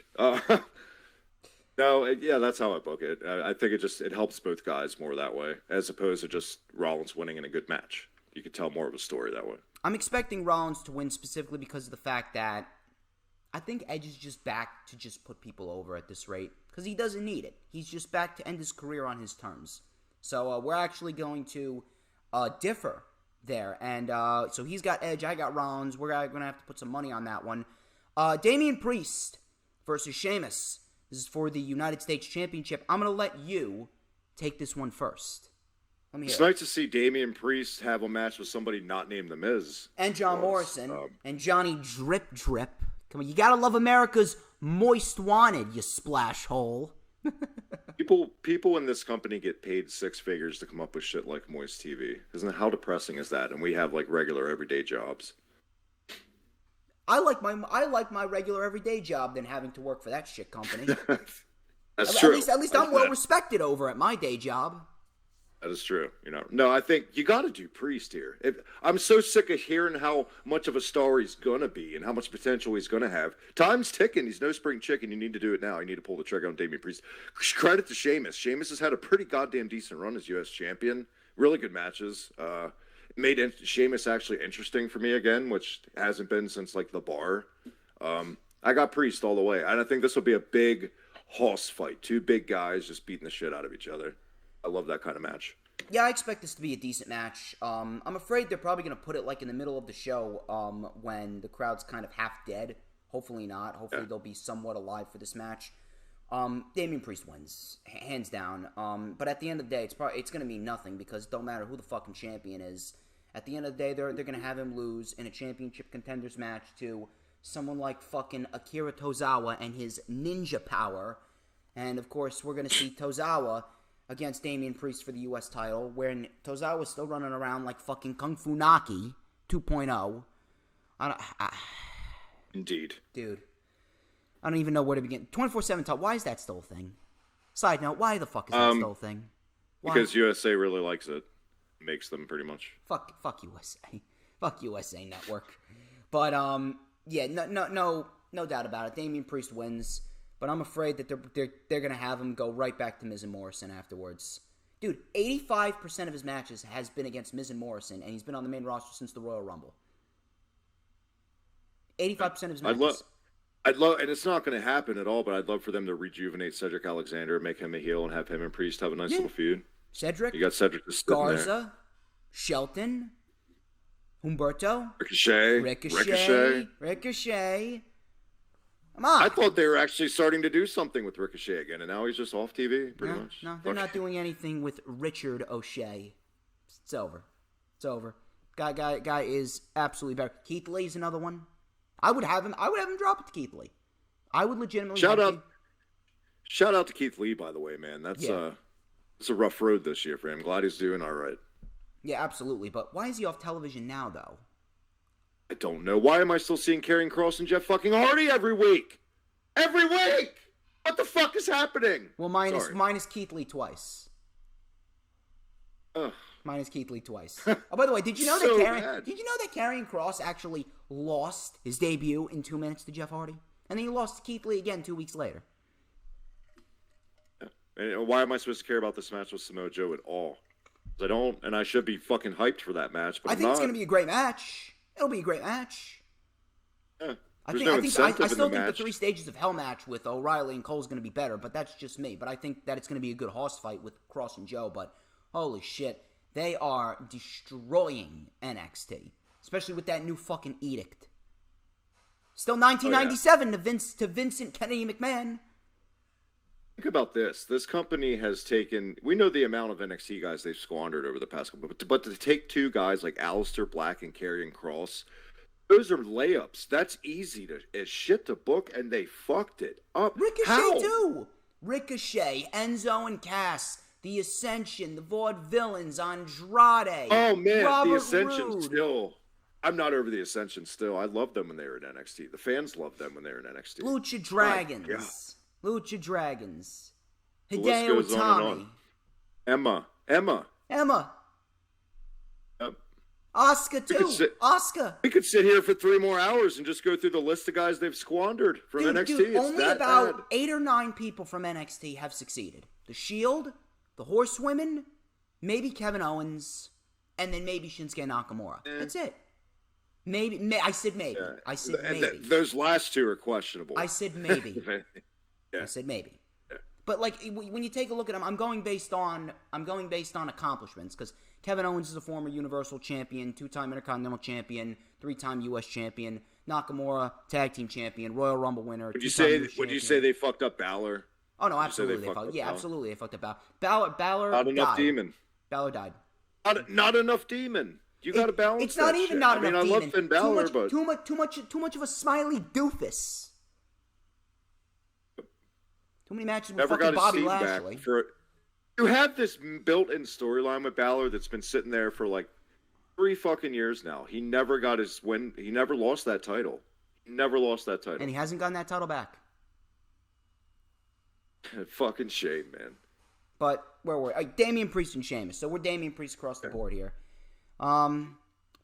No, that's how I book it. I think it helps both guys more that way, as opposed to just Rollins winning in a good match. You could tell more of a story that way. I'm expecting Rollins to win specifically because of the fact that I think Edge is just back to just put people over at this rate because he doesn't need it. He's just back to end his career on his terms. So we're actually going to differ there. And so he's got Edge, I got Rollins. We're going to have to put some money on that one. Damien Priest versus Sheamus. This is for the United States Championship. I'm going to let you take this one first. Let me hear It's it. nice to see Damien Priest have a match with somebody not named The Miz. And John Morrison and Johnny Drip Drip. Come on, you gotta love America's Moist Wanted, you splash hole. People in this company get paid six figures to come up with shit like Moist TV. How depressing is that? And we have like regular everyday jobs. I like my regular everyday job than having to work for that shit company. That's true. At least I'm well respected over at my day job. That is true. No, I think you got to do Priest here. I'm so sick of hearing how much of a star he's gonna be and how much potential he's gonna have. Time's ticking. He's no spring chicken. You need to do it now. You need to pull the trigger on Damien Priest. Credit to Sheamus. Sheamus has had a pretty goddamn decent run as U.S. champion. Really good matches. Made Sheamus actually interesting for me again, which hasn't been since like the Bar. I got Priest all the way, and I think this will be a big hoss fight. Two big guys just beating the shit out of each other. I love that kind of match. Yeah, I expect this to be a decent match. I'm afraid they're probably going to put it like in the middle of the show when the crowd's kind of half dead. Hopefully not. Hopefully they'll be somewhat alive for this match. Damien Priest wins, hands down. But at the end of the day, it's going to mean nothing because it don't matter who the fucking champion is. At the end of the day, they're going to have him lose in a championship contenders match to someone like fucking Akira Tozawa and his ninja power. And, of course, we're going to see Tozawa against Damien Priest for the U.S. title, where Tozawa's still running around like fucking Kung Fu Naki 2.0. Indeed. Dude. I don't even know where to begin. 24/7 title, why is that still a thing? Side note, why the fuck is that still a thing? Why? Because USA really likes it. Makes them pretty much. Fuck USA. Fuck USA Network. But, yeah, no doubt about it. Damien Priest wins. But I'm afraid that they're going to have him go right back to Miz and Morrison afterwards. Dude, 85% of his matches has been against Miz and Morrison, and he's been on the main roster since the Royal Rumble. 85% of his matches. I'd love, and it's not going to happen at all, but I'd love for them to rejuvenate Cedric Alexander, make him a heel, and have him and Priest have a nice little feud. Cedric, you got Cedric just sitting Garza, there. Shelton, Humberto, Ricochet. Come on. I thought they were actually starting to do something with Ricochet again, and now he's just off TV, pretty much. No, they're not doing anything with Richard O'Shea. It's over. Guy is absolutely better. Keith Lee's another one. I would have him drop it to Keith Lee. I would legitimately Shout out to Keith Lee, by the way, man. That's it's a rough road this year for him. Glad he's doing all right. Yeah, absolutely. But why is he off television now, though? I don't know. Why am I still seeing Karrion Kross and Jeff fucking Hardy every week? Every week! What the fuck is happening? Well, minus Keith Lee twice. Ugh. Minus Keith Lee twice. Oh, by the way, did you know that Karrion Kross actually lost his debut in 2 minutes to Jeff Hardy? And then he lost to Keith Lee again 2 weeks later. And why am I supposed to care about this match with Samoa Joe at all? I don't, and I should be fucking hyped for that match, but I think it's going to be a great match. It'll be a great match. Yeah. I still think the 3 stages of Hell match with O'Reilly and Cole is going to be better, but that's just me. But I think that it's going to be a good horse fight with Kross and Joe. But holy shit, they are destroying NXT, especially with that new fucking edict. Still 1997 to Vincent Kennedy McMahon. Think about this. This company has taken... We know the amount of NXT guys they've squandered over the past couple... But to take 2 guys like Aleister Black and Karrion Kross, those are layups. That's easy as shit to book, and they fucked it up. Ricochet, too. Ricochet, Enzo and Cass, The Ascension, the Vaudevillains, Andrade. Oh, man, Robert The Ascension Roode. still... I'm not over The Ascension still. I loved them when they were in NXT. The fans loved them when they were in NXT. Lucha Dragons. Lucha Dragons. The list Hideo goes on and Itami. on. Emma. Yep. Asuka, too. Asuka. We could sit here for 3 more hours and just go through the list of guys they've squandered from NXT. Dude, it's only that about bad. 8 or 9 people from NXT have succeeded. The Shield, the Horsewomen, maybe Kevin Owens, and then maybe Shinsuke Nakamura. That's it. Maybe. I said maybe. Yeah. I said And maybe. those last two are questionable. I said maybe. Yeah. I said maybe. Yeah. But like when you take a look at them, I'm going based on accomplishments because Kevin Owens is a former Universal Champion, 2-time Intercontinental Champion, 3-time U.S. Champion. Nakamura, Tag Team Champion, Royal Rumble winner. Would you say they fucked up Balor? Oh no, absolutely they fucked. Yeah, absolutely they fucked up Balor. Balor not enough died. Demon. Balor died. Not enough Demon. You got to balance. It's not even shit. not enough Demon. I love Finn Balor, but too much of a smiley doofus. Too many matches with fucking Bobby Lashley. You have this built-in storyline with Balor that's been sitting there for like 3 fucking years now. He never got his win. He never lost that title. And he hasn't gotten that title back. Fucking shame, man. But where were we? Damien Priest and Sheamus. So we're Damien Priest across the board here.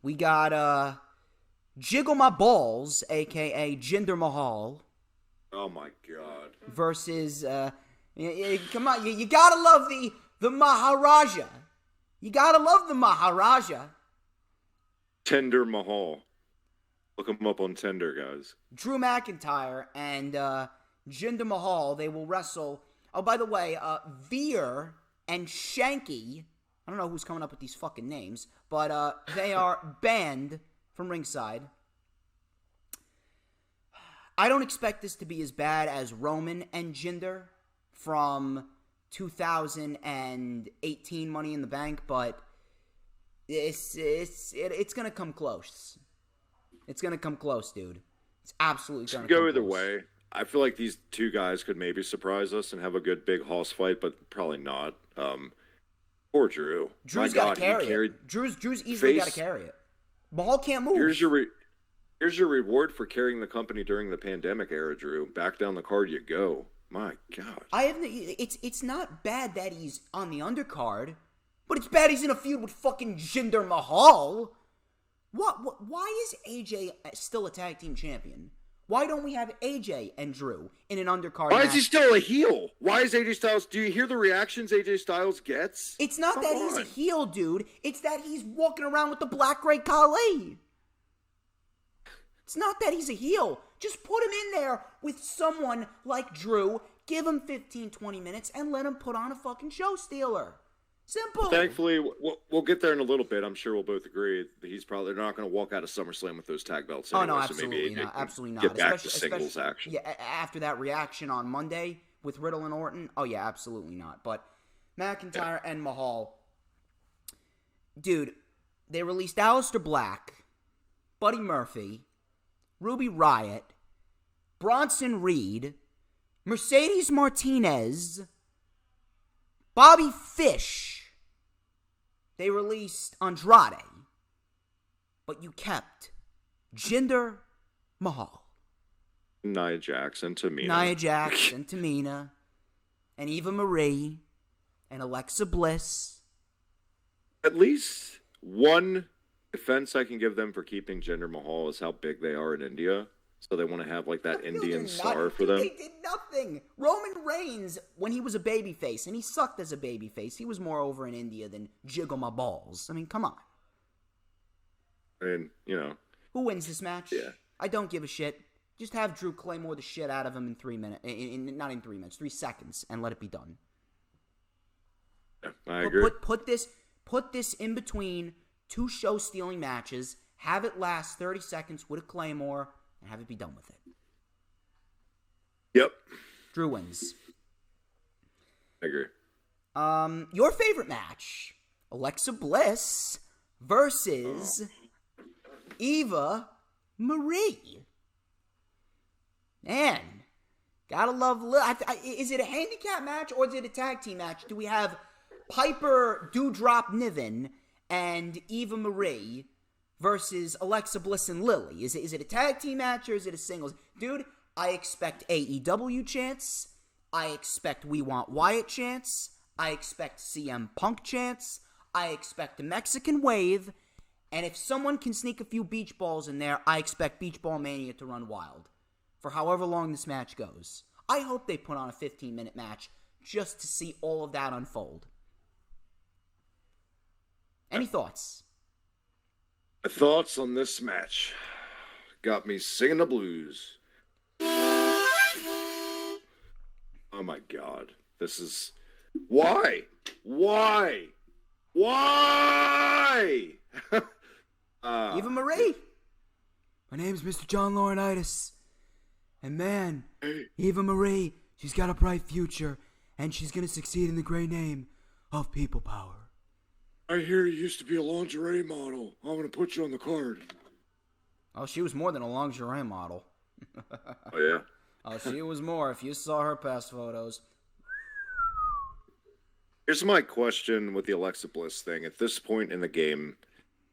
We got Jiggle My Balls, a.k.a. Jinder Mahal. Oh, my God. Versus, come on, you gotta love the Maharaja. You gotta love the Maharaja. Tender Mahal. Look him up on Tinder, guys. Drew McIntyre and Jinder Mahal, they will wrestle. Oh, by the way, Veer and Shanky, I don't know who's coming up with these fucking names, but they are banned from ringside. I don't expect this to be as bad as Roman and Jinder from 2018 Money in the Bank, but it's gonna come close. It's gonna come close, dude. It's absolutely gonna go come either close. way. I feel like these two guys could maybe surprise us and have a good big hoss fight, but probably not. Poor Drew. Drew's got to carry it. Drew's easily got to carry it. Mahal can't move. Here's your reward for carrying the company during the pandemic era, Drew. Back down the card you go. My God. It's not bad that he's on the undercard, but it's bad he's in a feud with fucking Jinder Mahal. Why is AJ still a tag team champion? Why don't we have AJ and Drew in an undercard Why match? is he still a heel? Why is AJ Styles... Do you hear the reactions AJ Styles gets? It's not that he's a heel, dude. It's that he's walking around with the Black Ray Khali. It's not that he's a heel. Just put him in there with someone like Drew, give him 15, 20 minutes, and let him put on a fucking show stealer. Simple. Thankfully, we'll get there in a little bit. I'm sure we'll both agree that they're not going to walk out of SummerSlam with those tag belts anyway. Oh, no, absolutely not. Absolutely not. Get back to singles action. Yeah, after that reaction on Monday with Riddle and Orton, oh, yeah, absolutely not. But McIntyre and Mahal, dude, they released Aleister Black, Buddy Murphy, Ruby Riott, Bronson Reed, Mercedes Martinez, Bobby Fish. They released Andrade, but you kept Jinder Mahal, Nia Jax, and Tamina, and Eva Marie, and Alexa Bliss. At least one defense I can give them for keeping Jinder Mahal is how big they are in India. So they want to have like that Indian star for them. They did nothing. Roman Reigns, when he was a babyface, and he sucked as a babyface, he was more over in India than Jiggle My Balls. I mean, come on. And, who wins this match? Yeah. I don't give a shit. Just have Drew Claymore the shit out of him in 3 minutes. Not in 3 minutes, 3 seconds, and let it be done. Yeah, I agree. Put this in between 2 show-stealing matches. Have it last 30 seconds with a Claymore. And have it be done with it. Yep. Drew wins. I agree. Your favorite match, Alexa Bliss versus Eva Marie. Man, gotta love... is it a handicap match or is it a tag team match? Do we have Piper Doudrop Niven and Eva Marie versus Alexa Bliss and Lily? Is it a tag team match or is it a singles? Dude, I expect AEW chants. I expect We Want Wyatt chants. I expect CM Punk chants. I expect a Mexican wave. And if someone can sneak a few beach balls in there, I expect Beach Ball Mania to run wild for however long this match goes. I hope they put on a 15-minute match just to see all of that unfold. Any thoughts? My thoughts on this match got me singing the blues. Oh my God. This is... Why? Why? Eva Marie. My name's Mr. John Laurinaitis. And man, Eva Marie, she's got a bright future. And she's going to succeed in the great name of People Power. I hear you used to be a lingerie model. I'm going to put you on the card. Oh, she was more than a lingerie model. Oh, yeah? Oh, she was more. If you saw her past photos. Here's my question with the Alexa Bliss thing. At this point in the game,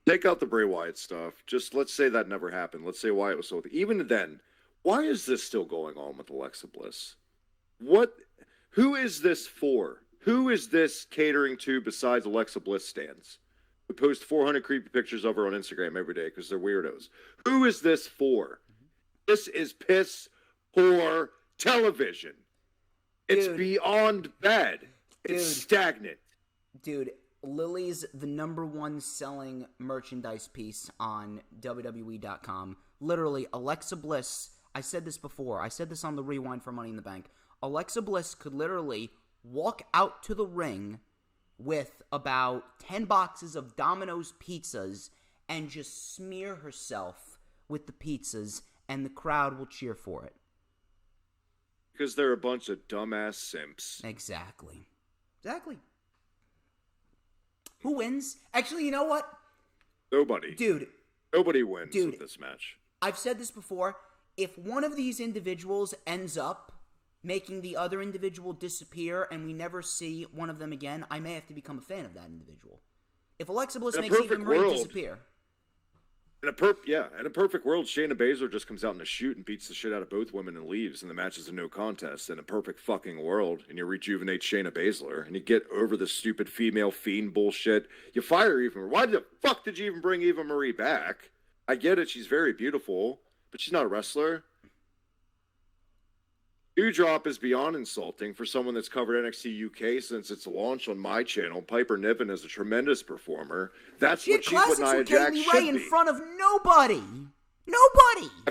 take out the Bray Wyatt stuff. Just let's say that never happened. Let's say Wyatt was so... Even then, why is this still going on with Alexa Bliss? Who is this for? Who is this catering to besides Alexa Bliss stands? Who post 400 creepy pictures of her on Instagram every day because they're weirdos. Who is this for? This is piss poor television. It's beyond bad. It's stagnant. Dude, Lily's the #1 selling merchandise piece on WWE.com. Literally, Alexa Bliss, I said this before. I said this on the Rewind for Money in the Bank. Alexa Bliss could literally walk out to the ring with about 10 boxes of Domino's pizzas and just smear herself with the pizzas, and the crowd will cheer for it. Because they're a bunch of dumbass simps. Exactly. Who wins? Actually, you know what? Nobody. Dude. Nobody wins with this match. I've said this before. If one of these individuals ends up making the other individual disappear and we never see one of them again, I may have to become a fan of that individual. If Alexa Bliss makes Eva Marie disappear. In a perfect world, Shayna Baszler just comes out in a shoot and beats the shit out of both women and leaves, and the match is a no contest. In a perfect fucking world, and you rejuvenate Shayna Baszler, and you get over the stupid female fiend bullshit. You fire Eva Marie. Why the fuck did you even bring Eva Marie back? I get it, she's very beautiful, but she's not a wrestler. Dewdrop is beyond insulting for someone that's covered NXT UK since its launch on my channel. Piper Niven is a tremendous performer. That's what Nia Jax should be. In front of nobody. Nobody. I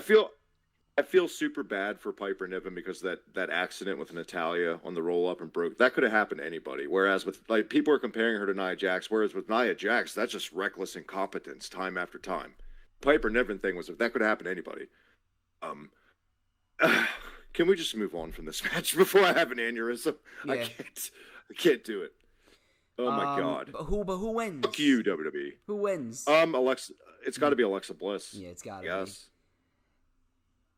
feel super bad for Piper Niven because that accident with Natalya on the roll up and broke, that could have happened to anybody. Whereas with people are comparing her to Nia Jax, whereas with Nia Jax, that's just reckless incompetence time after time. Piper Niven thing was that could have happened to anybody. Can we just move on from this match before I have an aneurysm? Yeah. I can't do it. Oh my God. But who wins? Fuck you, WWE. Who wins? Alexa. It's got to be Alexa Bliss. Yeah, it's got to be.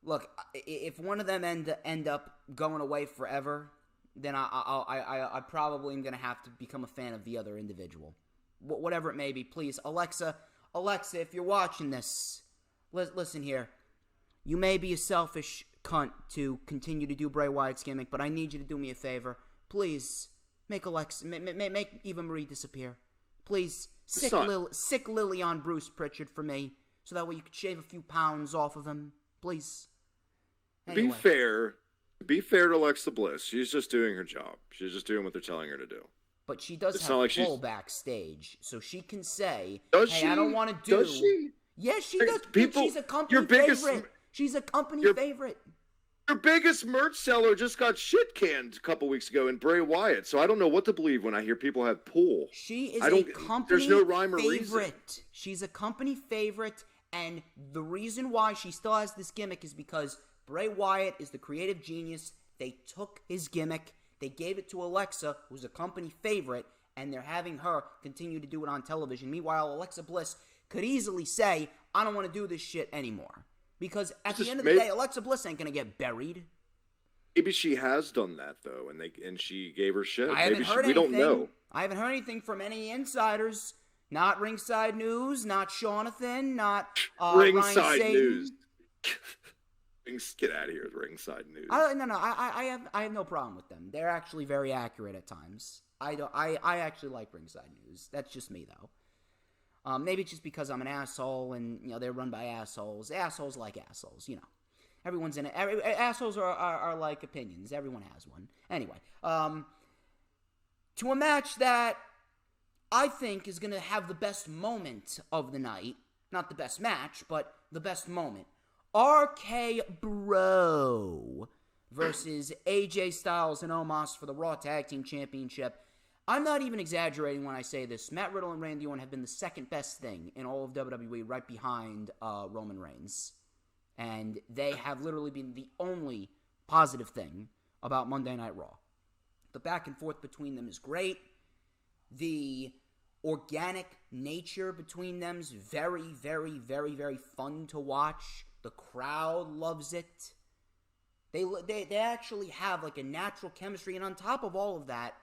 Look, if one of them end up going away forever, then I probably am gonna have to become a fan of the other individual, whatever it may be. Please, Alexa, if you're watching this, listen here. You may be a selfish cunt to continue to do Bray Wyatt's gimmick, but I need you to do me a favor. Please, make Eva Marie disappear. Please, sick Lily on Bruce Pritchard for me, so that way you could shave a few pounds off of him. Please. Anyway. Be fair to Alexa Bliss. She's just doing her job. She's just doing what they're telling her to do. But she does have pull backstage, so she can say, I don't want to do... Does she? Yes, she does. She's a company favorite. She's a company favorite. Your biggest merch seller just got shit canned a couple weeks ago in Bray Wyatt, so I don't know what to believe when I hear people have pull. She is a company there's no rhyme or reason. favorite. She's a company favorite, and the reason why she still has this gimmick is because Bray Wyatt is the creative genius. They took his gimmick, they gave it to Alexa, who's a company favorite, and they're having her continue to do it on television. Meanwhile, Alexa Bliss could easily say, I don't want to do this shit anymore. Because at the end of the day, Alexa Bliss ain't gonna get buried. Maybe she has done that though, and she gave her shit. I haven't heard anything. We don't know. I haven't heard anything from any insiders. Not Ringside News, not Jonathan, not Ringside Ryan News. Get out of here with Ringside News. I have no problem with them. They're actually very accurate at times. I actually like Ringside News. That's just me though. Maybe it's just because I'm an asshole and, they're run by assholes. Assholes like assholes, Everyone's in it. Assholes are like opinions. Everyone has one. Anyway, to a match that I think is going to have the best moment of the night. not the best match, but the best moment. RK Bro versus AJ Styles and Omos for the Raw Tag Team Championship. I'm not even exaggerating when I say this. Matt Riddle and Randy Orton have been the second best thing in all of WWE, right behind Roman Reigns. And they have literally been the only positive thing about Monday Night Raw. The back and forth between them is great. The organic nature between them is very, very, very, very fun to watch. The crowd loves it. They actually have like a natural chemistry. And on top of all of that,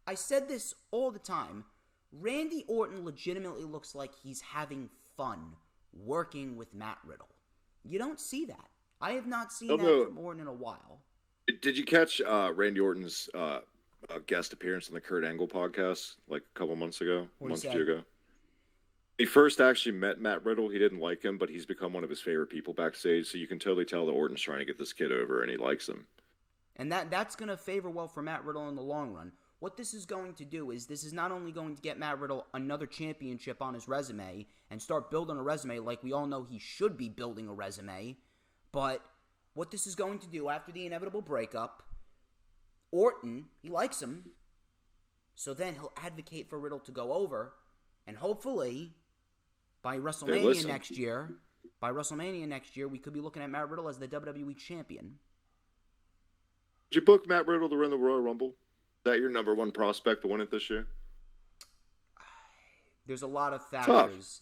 I said this all the time, Randy Orton legitimately looks like he's having fun working with Matt Riddle. You don't see that. I have not seen that from Orton in a while. Did you catch Randy Orton's guest appearance on the Kurt Angle podcast like a couple months ago? A month or two ago? He first actually met Matt Riddle. He didn't like him, but he's become one of his favorite people backstage. So you can totally tell that Orton's trying to get this kid over, and he likes him. And that's going to favor well for Matt Riddle in the long run. What this is going to do is this is not only going to get Matt Riddle another championship on his resume and start building a resume like we all know he should be building a resume, but what this is going to do after the inevitable breakup, Orton, he likes him, so then he'll advocate for Riddle to go over, and hopefully by WrestleMania next year, we could be looking at Matt Riddle as the WWE champion. Did you book Matt Riddle to win the Royal Rumble? Is that your number one prospect to win it this year? There's a lot of factors.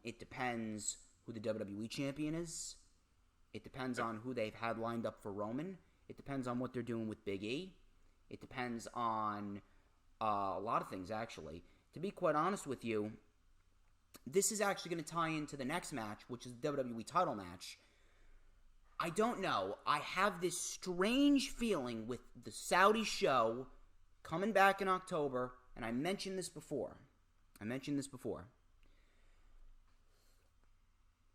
It depends who the WWE champion is. It depends on who they've had lined up for Roman. It depends on what they're doing with Big E. It depends on a lot of things, actually. To be quite honest with you, this is actually going to tie into the next match, which is the WWE title match. I don't know. I have this strange feeling with the Saudi show coming back in October, and I mentioned this before.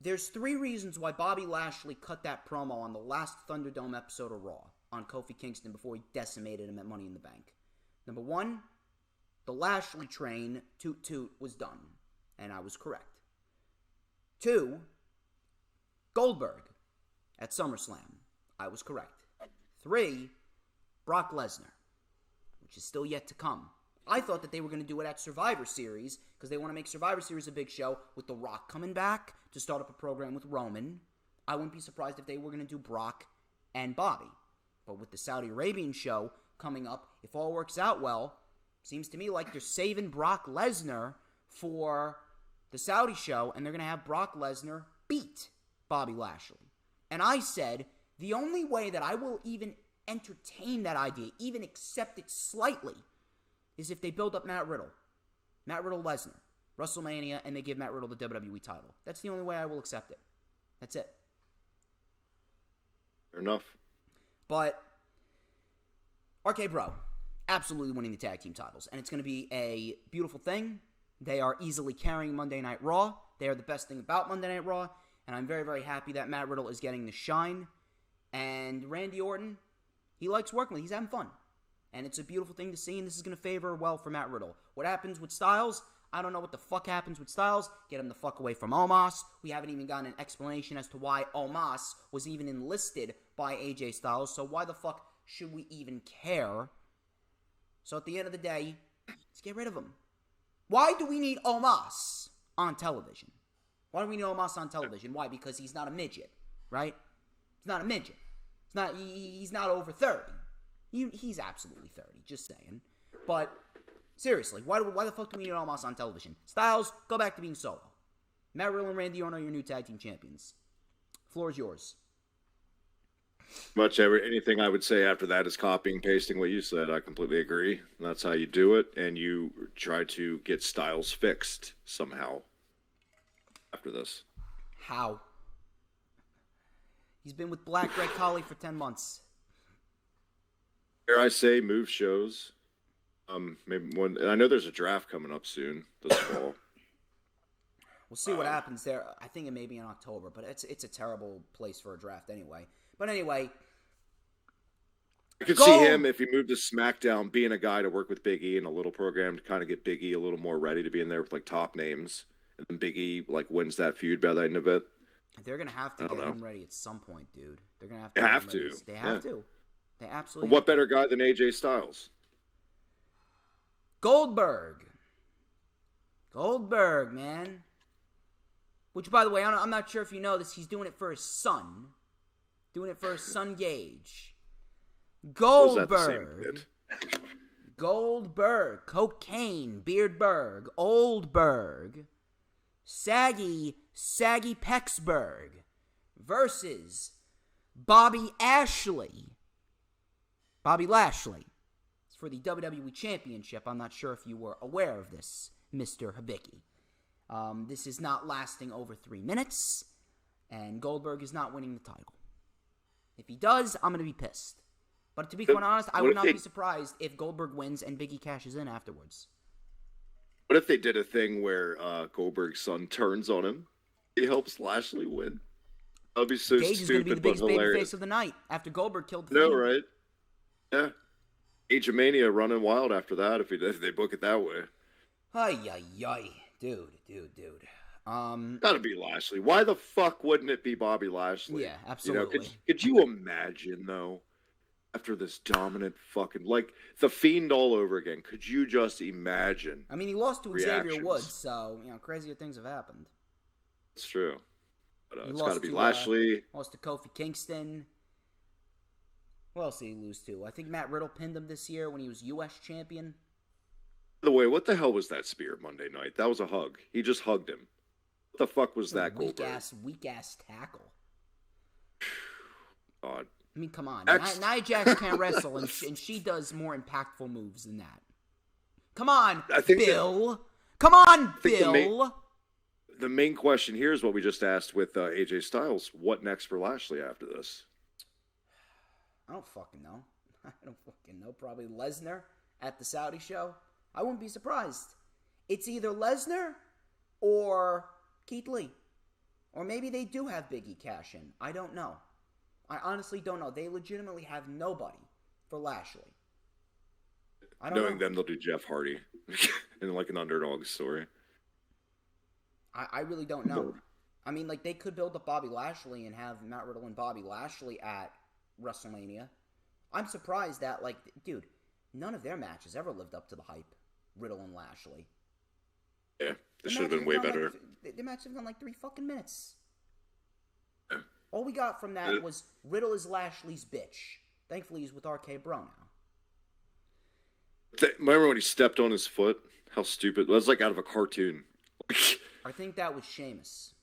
There's 3 reasons why Bobby Lashley cut that promo on the last Thunderdome episode of Raw on Kofi Kingston before he decimated him at Money in the Bank. Number 1, the Lashley train, toot toot, was done, and I was correct. 2, Goldberg at SummerSlam. I was correct. 3, Brock Lesnar, which is still yet to come. I thought that they were going to do it at Survivor Series because they want to make Survivor Series a big show with The Rock coming back to start up a program with Roman. I wouldn't be surprised if they were going to do Brock and Bobby. But with the Saudi Arabian show coming up, if all works out well, seems to me like they're saving Brock Lesnar for the Saudi show, and they're going to have Brock Lesnar beat Bobby Lashley. And I said, the only way that I will even entertain that idea, even accept it slightly, is if they build up Matt Riddle. Matt Riddle Lesnar. WrestleMania, and they give Matt Riddle the WWE title. That's the only way I will accept it. That's it. Fair enough. But RK Bro, absolutely winning the tag team titles. And it's going to be a beautiful thing. They are easily carrying Monday Night Raw. They are the best thing about Monday Night Raw. And I'm very, very happy that Matt Riddle is getting the shine. And Randy Orton, he likes working with. He's having fun. And it's a beautiful thing to see, and this is going to favor well for Matt Riddle. What happens with Styles? I don't know what the fuck happens with Styles. Get him the fuck away from Omos. We haven't even gotten an explanation as to why Omos was even enlisted by AJ Styles, so why the fuck should we even care? So at the end of the day, let's get rid of him. Why do we need Omos on television? Why do we need Omos on television? Why? Because he's not a midget, right? He's not a midget. He's not over 30. He's absolutely 30, just saying. But seriously, why the fuck do we need Omos on television? Styles, go back to being solo. Matt Riddle and Randy Orton are your new tag team champions. Floor is yours. Anything I would say after that is copying, pasting what you said. I completely agree. That's how you do it, and you try to get Styles fixed somehow after this. How? He's been with Black Red Collie for 10 months. Here I say, move shows. Maybe one. I know there's a draft coming up soon this fall. We'll see what happens there. I think it may be in October, but it's a terrible place for a draft anyway. But anyway, I could see him if he moved to SmackDown, being a guy to work with Big E in a little program to kind of get Big E a little more ready to be in there with like top names. and then Big E like wins that feud by the end of it. They're gonna have to get him ready at some point, dude. They're gonna have to. They have to. They have to. They absolutely. What better guy than AJ Styles? Goldberg, man. Which, by the way, I'm not sure if you know this. He's doing it for his son. Doing it for his son Gage. Goldberg. Goldberg. Cocaine. Beardberg. Oldberg. Saggy Pexberg. Versus Bobby Lashley. It's for the WWE Championship. I'm not sure if you were aware of this, Mr. Hibiki. This is not lasting over 3 minutes, and Goldberg is not winning the title. If he does, I'm going to be pissed. But to be quite honest, I would not be surprised if Goldberg wins and Big E cashes in afterwards. What if they did a thing where Goldberg's son turns on him? He helps Lashley win. That would be so Gage stupid, is going to be the biggest hilarious. babyface of the night after Goldberg killed the No, Fiend. right? Yeah. Age of Mania running wild after that if they book it that way. Ay. Dude. Gotta be Lashley. Why the fuck wouldn't it be Bobby Lashley? Yeah, absolutely. You know, could you imagine, though, after this dominant fucking, like, the Fiend all over again, could you just imagine? I mean, he lost to reactions? Xavier Woods, so, crazier things have happened. It's true. But it's lost gotta be to, Lashley. Lost to Kofi Kingston. Who else did he lose to? I think Matt Riddle pinned him this year when he was U.S. champion. By the way, what the hell was that spear Monday night? That was a hug. He just hugged him. What the fuck was that, Goldberg? Weak ass tackle. God. I mean, come on. Nia Jax can't wrestle, and she does more impactful moves than that. Come on, Bill. Come on, Bill. The main question here is what we just asked with AJ Styles. What next for Lashley after this? I don't fucking know. Probably Lesnar at the Saudi show. I wouldn't be surprised. It's either Lesnar or Keith Lee. Or maybe they do have Big E cash in. I don't know. I honestly don't know. They legitimately have nobody for Lashley. Knowing them, they'll do Jeff Hardy in like an underdog story. I really don't know. I mean, like, they could build up Bobby Lashley and have Matt Riddle and Bobby Lashley at WrestleMania. I'm surprised that, like, dude, none of their matches ever lived up to the hype. Riddle and Lashley. Yeah, they should have been way better. The match have gone like 3 fucking minutes. Yeah. All we got from that was Riddle is Lashley's bitch. Thankfully, he's with RK Bro now. Remember when he stepped on his foot? How stupid. That was like out of a cartoon. I think that was Sheamus.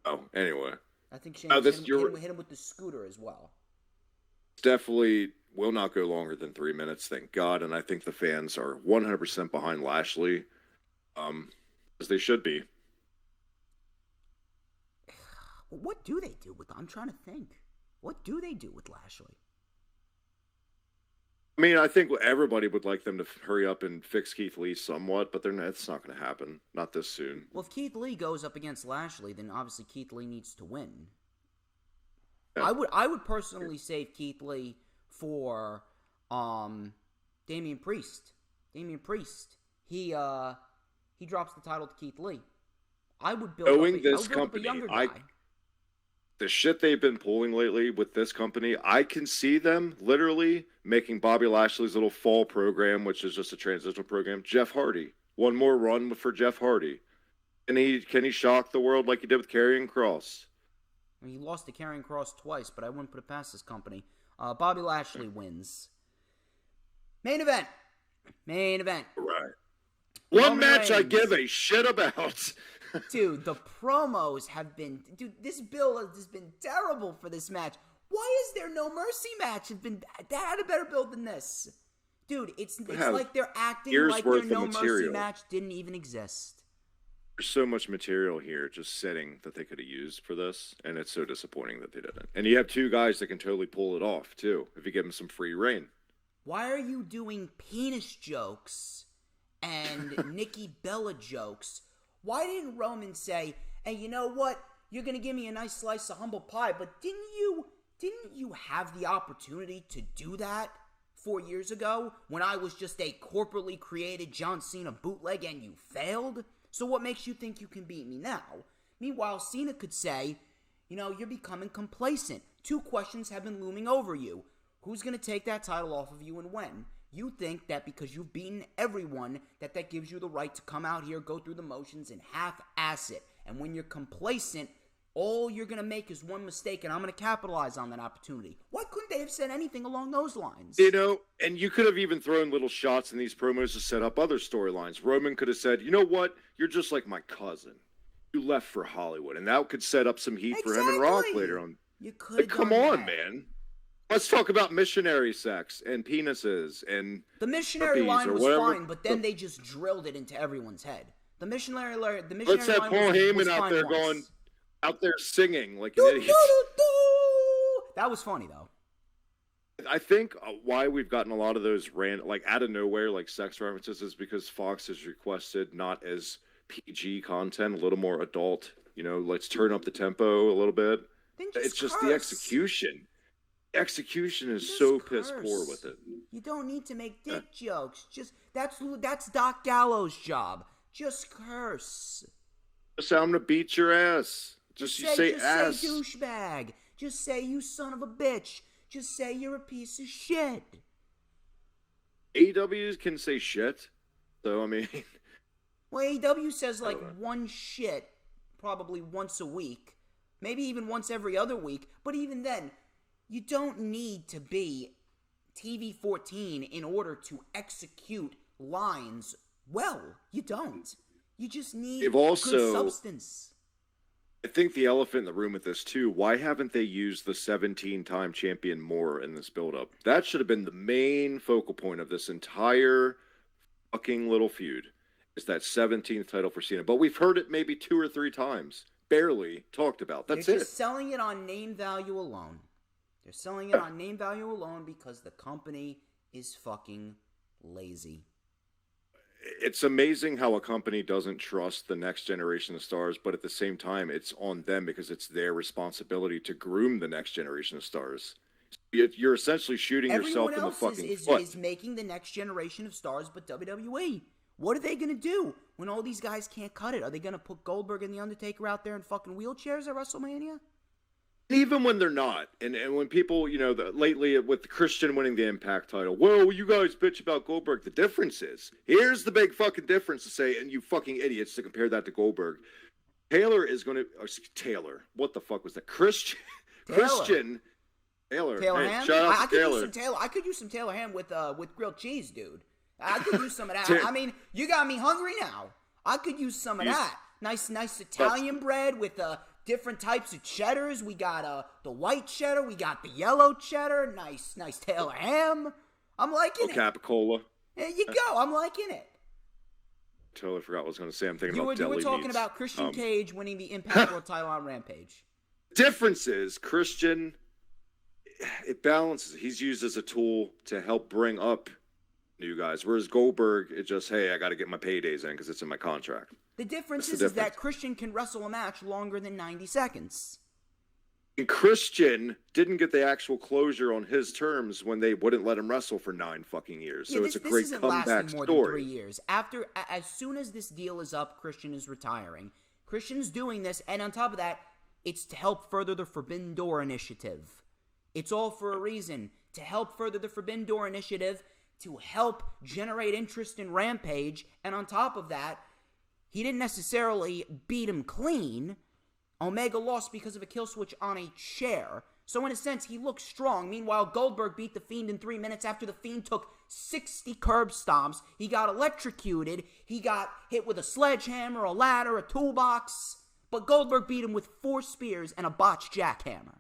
Oh, anyway. I think Sheamus hit him with the scooter as well. Definitely will not go longer than 3 minutes, thank God. And I think the fans are 100% behind Lashley, as they should be. What do they do with? I'm trying to think. What do they do with Lashley? I mean, I think everybody would like them to hurry up and fix Keith Lee somewhat, but it's not going to happen. Not this soon. Well, if Keith Lee goes up against Lashley, then obviously Keith Lee needs to win. Yeah. I would personally save Keith Lee for Damien Priest. Damien Priest. He drops the title to Keith Lee. I would build up a younger guy. The shit they've been pulling lately with this company, I can see them literally making Bobby Lashley's little fall program, which is just a transitional program, Jeff Hardy. One more run for Jeff Hardy. Can he shock the world like he did with Karrion Kross? I mean, he lost to Karrion Kross twice, but I wouldn't put it past this company. Bobby Lashley wins. Main event. Right. One match I give a shit about. Dude, the promos have been... Dude, this build has been terrible for this match. Why is there no Mercy match? They had a better build than this. Dude, it's like they're acting like their No Mercy match didn't even exist. There's so much material here just sitting that they could have used for this, and it's so disappointing that they didn't. And you have 2 guys that can totally pull it off, too, if you give them some free reign. Why are you doing penis jokes and Nikki Bella jokes? Why didn't Roman say, hey, you know what? You're going to give me a nice slice of humble pie, but didn't you have the opportunity to do that 4 years ago when I was just a corporately created John Cena bootleg and you failed? So what makes you think you can beat me now? Meanwhile, Cena could say, you're becoming complacent. 2 questions have been looming over you. Who's going to take that title off of you and when? You think that because you've beaten everyone, that gives you the right to come out here, go through the motions, and half-ass it. And when you're complacent, all you're going to make is one mistake, and I'm going to capitalize on that opportunity. Why couldn't they have said anything along those lines? And you could have even thrown little shots in these promos to set up other storylines. Roman could have said, you know what? You're just like my cousin. You left for Hollywood. And that could set up some heat for him and Rock later on. You could have come on, man. Let's talk about missionary sex and penises and the missionary line was fine, but then they just drilled it into everyone's head. The missionary line. Let's have Paul Heyman out there singing like an idiot. That was funny though. I think why we've gotten a lot of those out of nowhere like sex references is because Fox has requested not as PG content, a little more adult. Let's turn up the tempo a little bit. It's just the execution. Execution is so piss poor with it. You don't need to make dick jokes. Just that's Doc Gallows' job. Just curse. Just say I'm gonna beat your ass. Just say ass. Just say douchebag. Just say you son of a bitch. Just say you're a piece of shit. AEW can say shit, so I mean. Well, AEW says one shit probably once a week, maybe even once every other week. But even then. You don't need to be TV 14 in order to execute lines well. You don't. You just need good substance. I think the elephant in the room with this, too, why haven't they used the 17-time champion more in this build-up? That should have been the main focal point of this entire fucking little feud, is that 17th title for Cena. But we've heard it maybe 2 or 3 times. Barely talked about. That's They're just selling it on name value alone. They're selling it on name value alone because the company is fucking lazy. It's amazing how a company doesn't trust the next generation of stars, but at the same time, it's on them because it's their responsibility to groom the next generation of stars. You're essentially shooting yourself in the fucking foot. Is making the next generation of stars, but WWE. What are they going to do when all these guys can't cut it? Are they going to put Goldberg and The Undertaker out there in fucking wheelchairs at WrestleMania? Even when they're not, and when people, lately with Christian winning the Impact title, whoa, you guys bitch about Goldberg. The difference is, here's the big fucking difference to say, and you fucking idiots to compare that to Goldberg. Taylor, what the fuck was that? Christian. Taylor. Taylor hey, ham? Shout out I to Taylor. I could use some Taylor ham with grilled cheese, dude. I could use some of that. I mean, you got me hungry now. I could use some of that. Nice Italian bread with different types of cheddars. We got the white cheddar. We got the yellow cheddar. Nice Taylor ham. I'm liking it. Capicola. There you go. I'm liking it. Totally forgot what I was going to say. I'm thinking about deli You were talking meats. about Christian Cage winning the Impact World title on Rampage. Difference is, Christian, it balances. He's used as a tool to help bring up new guys. Whereas Goldberg, it just, hey, I got to get my paydays in because it's in my contract. The difference is that Christian can wrestle a match longer than 90 seconds. And Christian didn't get the actual closure on his terms when they wouldn't let him wrestle for 9 fucking years. So it's a great comeback more story. Than 3 years. As soon as this deal is up, Christian is retiring. Christian's doing this, and on top of that, it's to help further the Forbidden Door initiative. It's all for a reason. To help further the Forbidden Door initiative, to help generate interest in Rampage, and on top of that, he didn't necessarily beat him clean. Omega lost because of a kill switch on a chair. So in a sense, he looks strong. Meanwhile, Goldberg beat The Fiend in 3 minutes after The Fiend took 60 curb stomps. He got electrocuted. He got hit with a sledgehammer, a ladder, a toolbox. But Goldberg beat him with 4 spears and a botched jackhammer.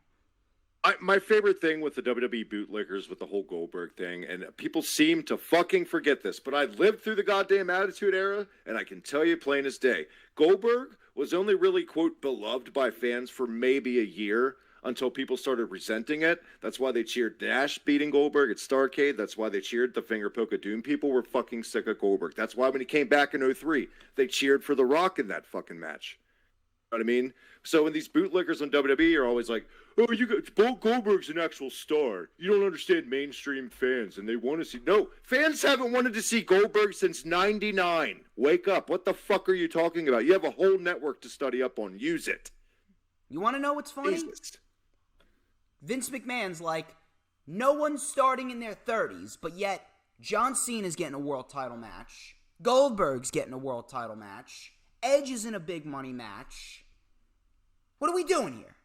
My favorite thing with the WWE bootlickers with the whole Goldberg thing, and people seem to fucking forget this, but I lived through the goddamn Attitude Era, and I can tell you plain as day, Goldberg was only really, quote, beloved by fans for maybe a year until people started resenting it. That's why they cheered Nash beating Goldberg at Starrcade. That's why they cheered the Finger Poke of Doom. People were fucking sick of Goldberg. That's why when he came back in 03, they cheered for The Rock in that fucking match. know what I mean? So when these bootlickers on WWE are always like, "Oh, you got Goldberg's an actual star. You don't understand mainstream fans, and they want to see." No, fans haven't wanted to see Goldberg since '99. Wake up! What the fuck are you talking about? You have a whole network to study up on. Use it. You want to know what's funny? Jesus. Vince McMahon's like, no one's starting in their 30s, but yet John Cena's getting a world title match. Goldberg's getting a world title match. Edge is in a big money match. What are we doing here?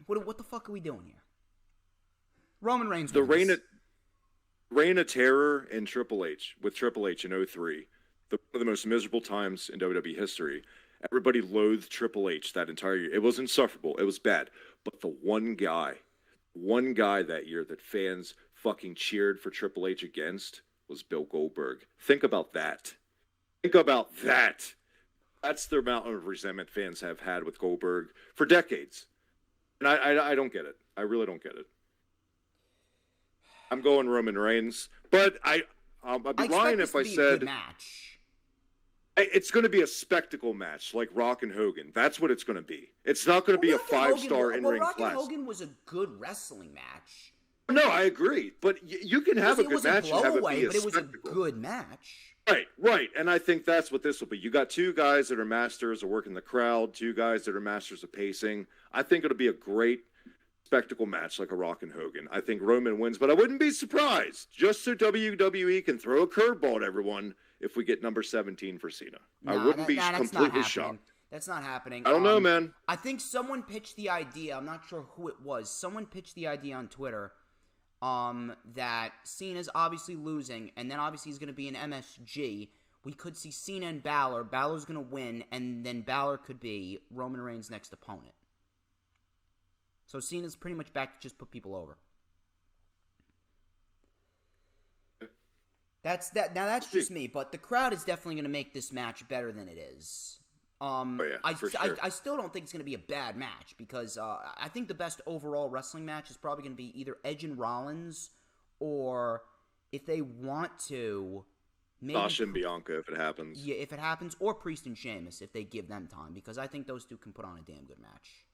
What the fuck are we doing here? Roman Reigns The wins. reign of terror in Triple H, with Triple H in 03. One of the most miserable times in WWE history. Everybody loathed Triple H that entire year. It was insufferable. It was bad. But the one guy that year that fans fucking cheered for Triple H against was Bill Goldberg. Think about that. Think about that. That's the amount of resentment fans have had with Goldberg for decades. And I don't get it. I really don't get it. I'm going Roman Reigns, but I'd be lying if I said good match. It's going to be a spectacle match like Rock and Hogan. That's what it's going to be. It's not going to be a 5-star in-ring class. Rock and Hogan was a good wrestling match. No, I agree. But you can have a good match and have it be a but it was a spectacle. good match. Right. And I think that's what this will be. You got two guys that are masters of working the crowd, two guys that are masters of pacing. I think it'll be a great spectacle match like a Rock and Hogan. I think Roman wins, but I wouldn't be surprised, just so WWE can throw a curveball at everyone, if we get number 17 for Cena. I wouldn't be completely shocked. That's not happening. I don't know, man. I think someone pitched the idea. I'm not sure who it was. Someone pitched the idea on Twitter that Cena's obviously losing, and then obviously he's going to be in MSG. We could see Cena and Balor. Balor's going to win, and then Balor could be Roman Reigns' next opponent. So Cena's pretty much back to just put people over. That's just me, but the crowd is definitely going to make this match better than it is. I still don't think it's going to be a bad match because I think the best overall wrestling match is probably going to be either Edge and Rollins, or if they want to, maybe Sasha and Bianca if it happens. Yeah, if it happens, or Priest and Sheamus if they give them time, because I think those two can put on a damn good match.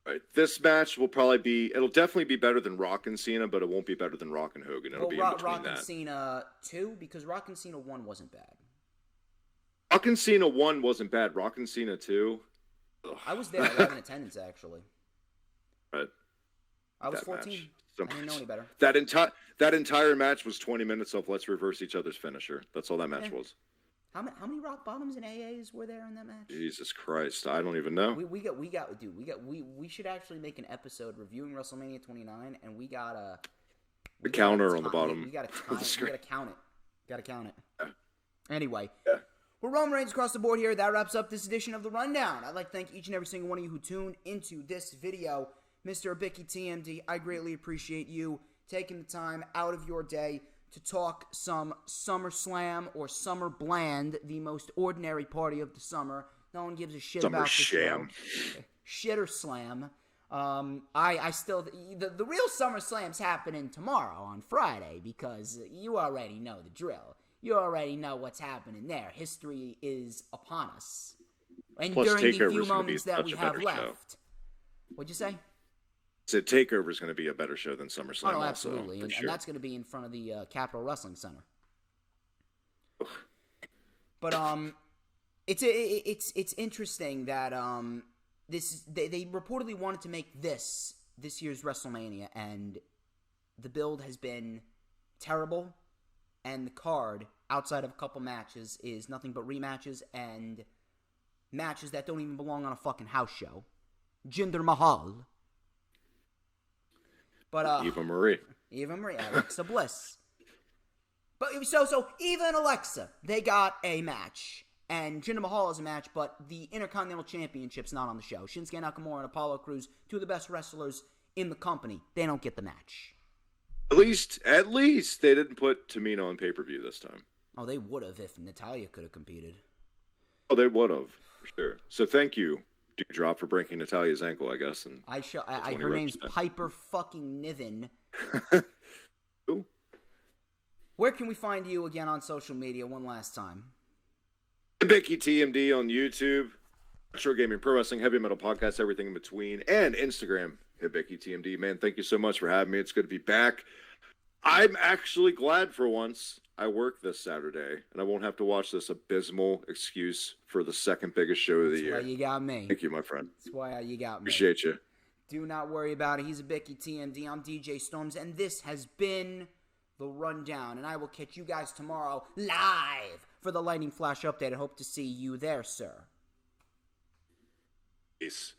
Right. This match will it'll definitely be better than Rock and Cena, but it won't be better than Rock and Hogan. It'll be in between Rock that. and Cena 2, because Rock and Cena 1 wasn't bad. Rock and Cena 1 wasn't bad. Rock and Cena 2. Ugh. I was there. I was in attendance, actually. Right. I was that 14. I didn't know any better. That entire match was 20 minutes of let's reverse each other's finisher. That's all that match was. How many rock bottoms and AAs were there in that match? Jesus Christ, I don't even know. We should actually make an episode reviewing WrestleMania 29, and we got the counter on the bottom. We got to count it. Yeah. Anyway. Yeah. We're Roman Reigns across the board here. That wraps up this edition of The Rundown. I'd like to thank each and every single one of you who tuned into this video. Mr. Hibiki TMD, I greatly appreciate you taking the time out of your day to talk some SummerSlam or Summer Bland, the most ordinary party of the summer. No one gives a shit about the show. Shit or slam. I still the real SummerSlam's happening tomorrow on Friday, because you already know the drill. You already know what's happening there. History is upon us. And Plus, during the few TakeOver's moments that we such a better have left. show. What'd you say? So TakeOver is going to be a better show than SummerSlam. Oh, no, absolutely. Also, and that's going to be in front of the Capitol Wrestling Center. Ugh. But it's interesting that they reportedly wanted to make this year's WrestleMania, and the build has been terrible, and the card outside of a couple matches is nothing but rematches and matches that don't even belong on a fucking house show. Jinder Mahal. But Eva Marie, Alexa Bliss. But so Eva and Alexa, they got a match, and Jinder Mahal is a match, but the Intercontinental Championship's not on the show. Shinsuke Nakamura and Apollo Crews, two of the best wrestlers in the company, they don't get the match. At least they didn't put Tamina on pay-per-view this time. Oh, they would have if Natalya could have competed. Oh, they would have, for sure. So thank you, Dewdrop, for breaking Natalya's ankle, I guess. And her name's Piper fucking Niven. Ooh. Where can we find you again on social media one last time? Hibiki TMD on YouTube. Retro Gaming, Pro Wrestling, Heavy Metal Podcast, everything in between, and Instagram, Hibiki TMD. Man, thank you so much for having me. It's good to be back. I'm actually glad for once I work this Saturday, and I won't have to watch this abysmal excuse for the second biggest show of the year. That's why you got me. Thank you, my friend. That's why you got me. Appreciate you. Do not worry about it. He's Hibiki TMD. I'm DJ Storms, and this has been The Rundown, and I will catch you guys tomorrow live for the Lightning Flash update. I hope to see you there, sir. Peace.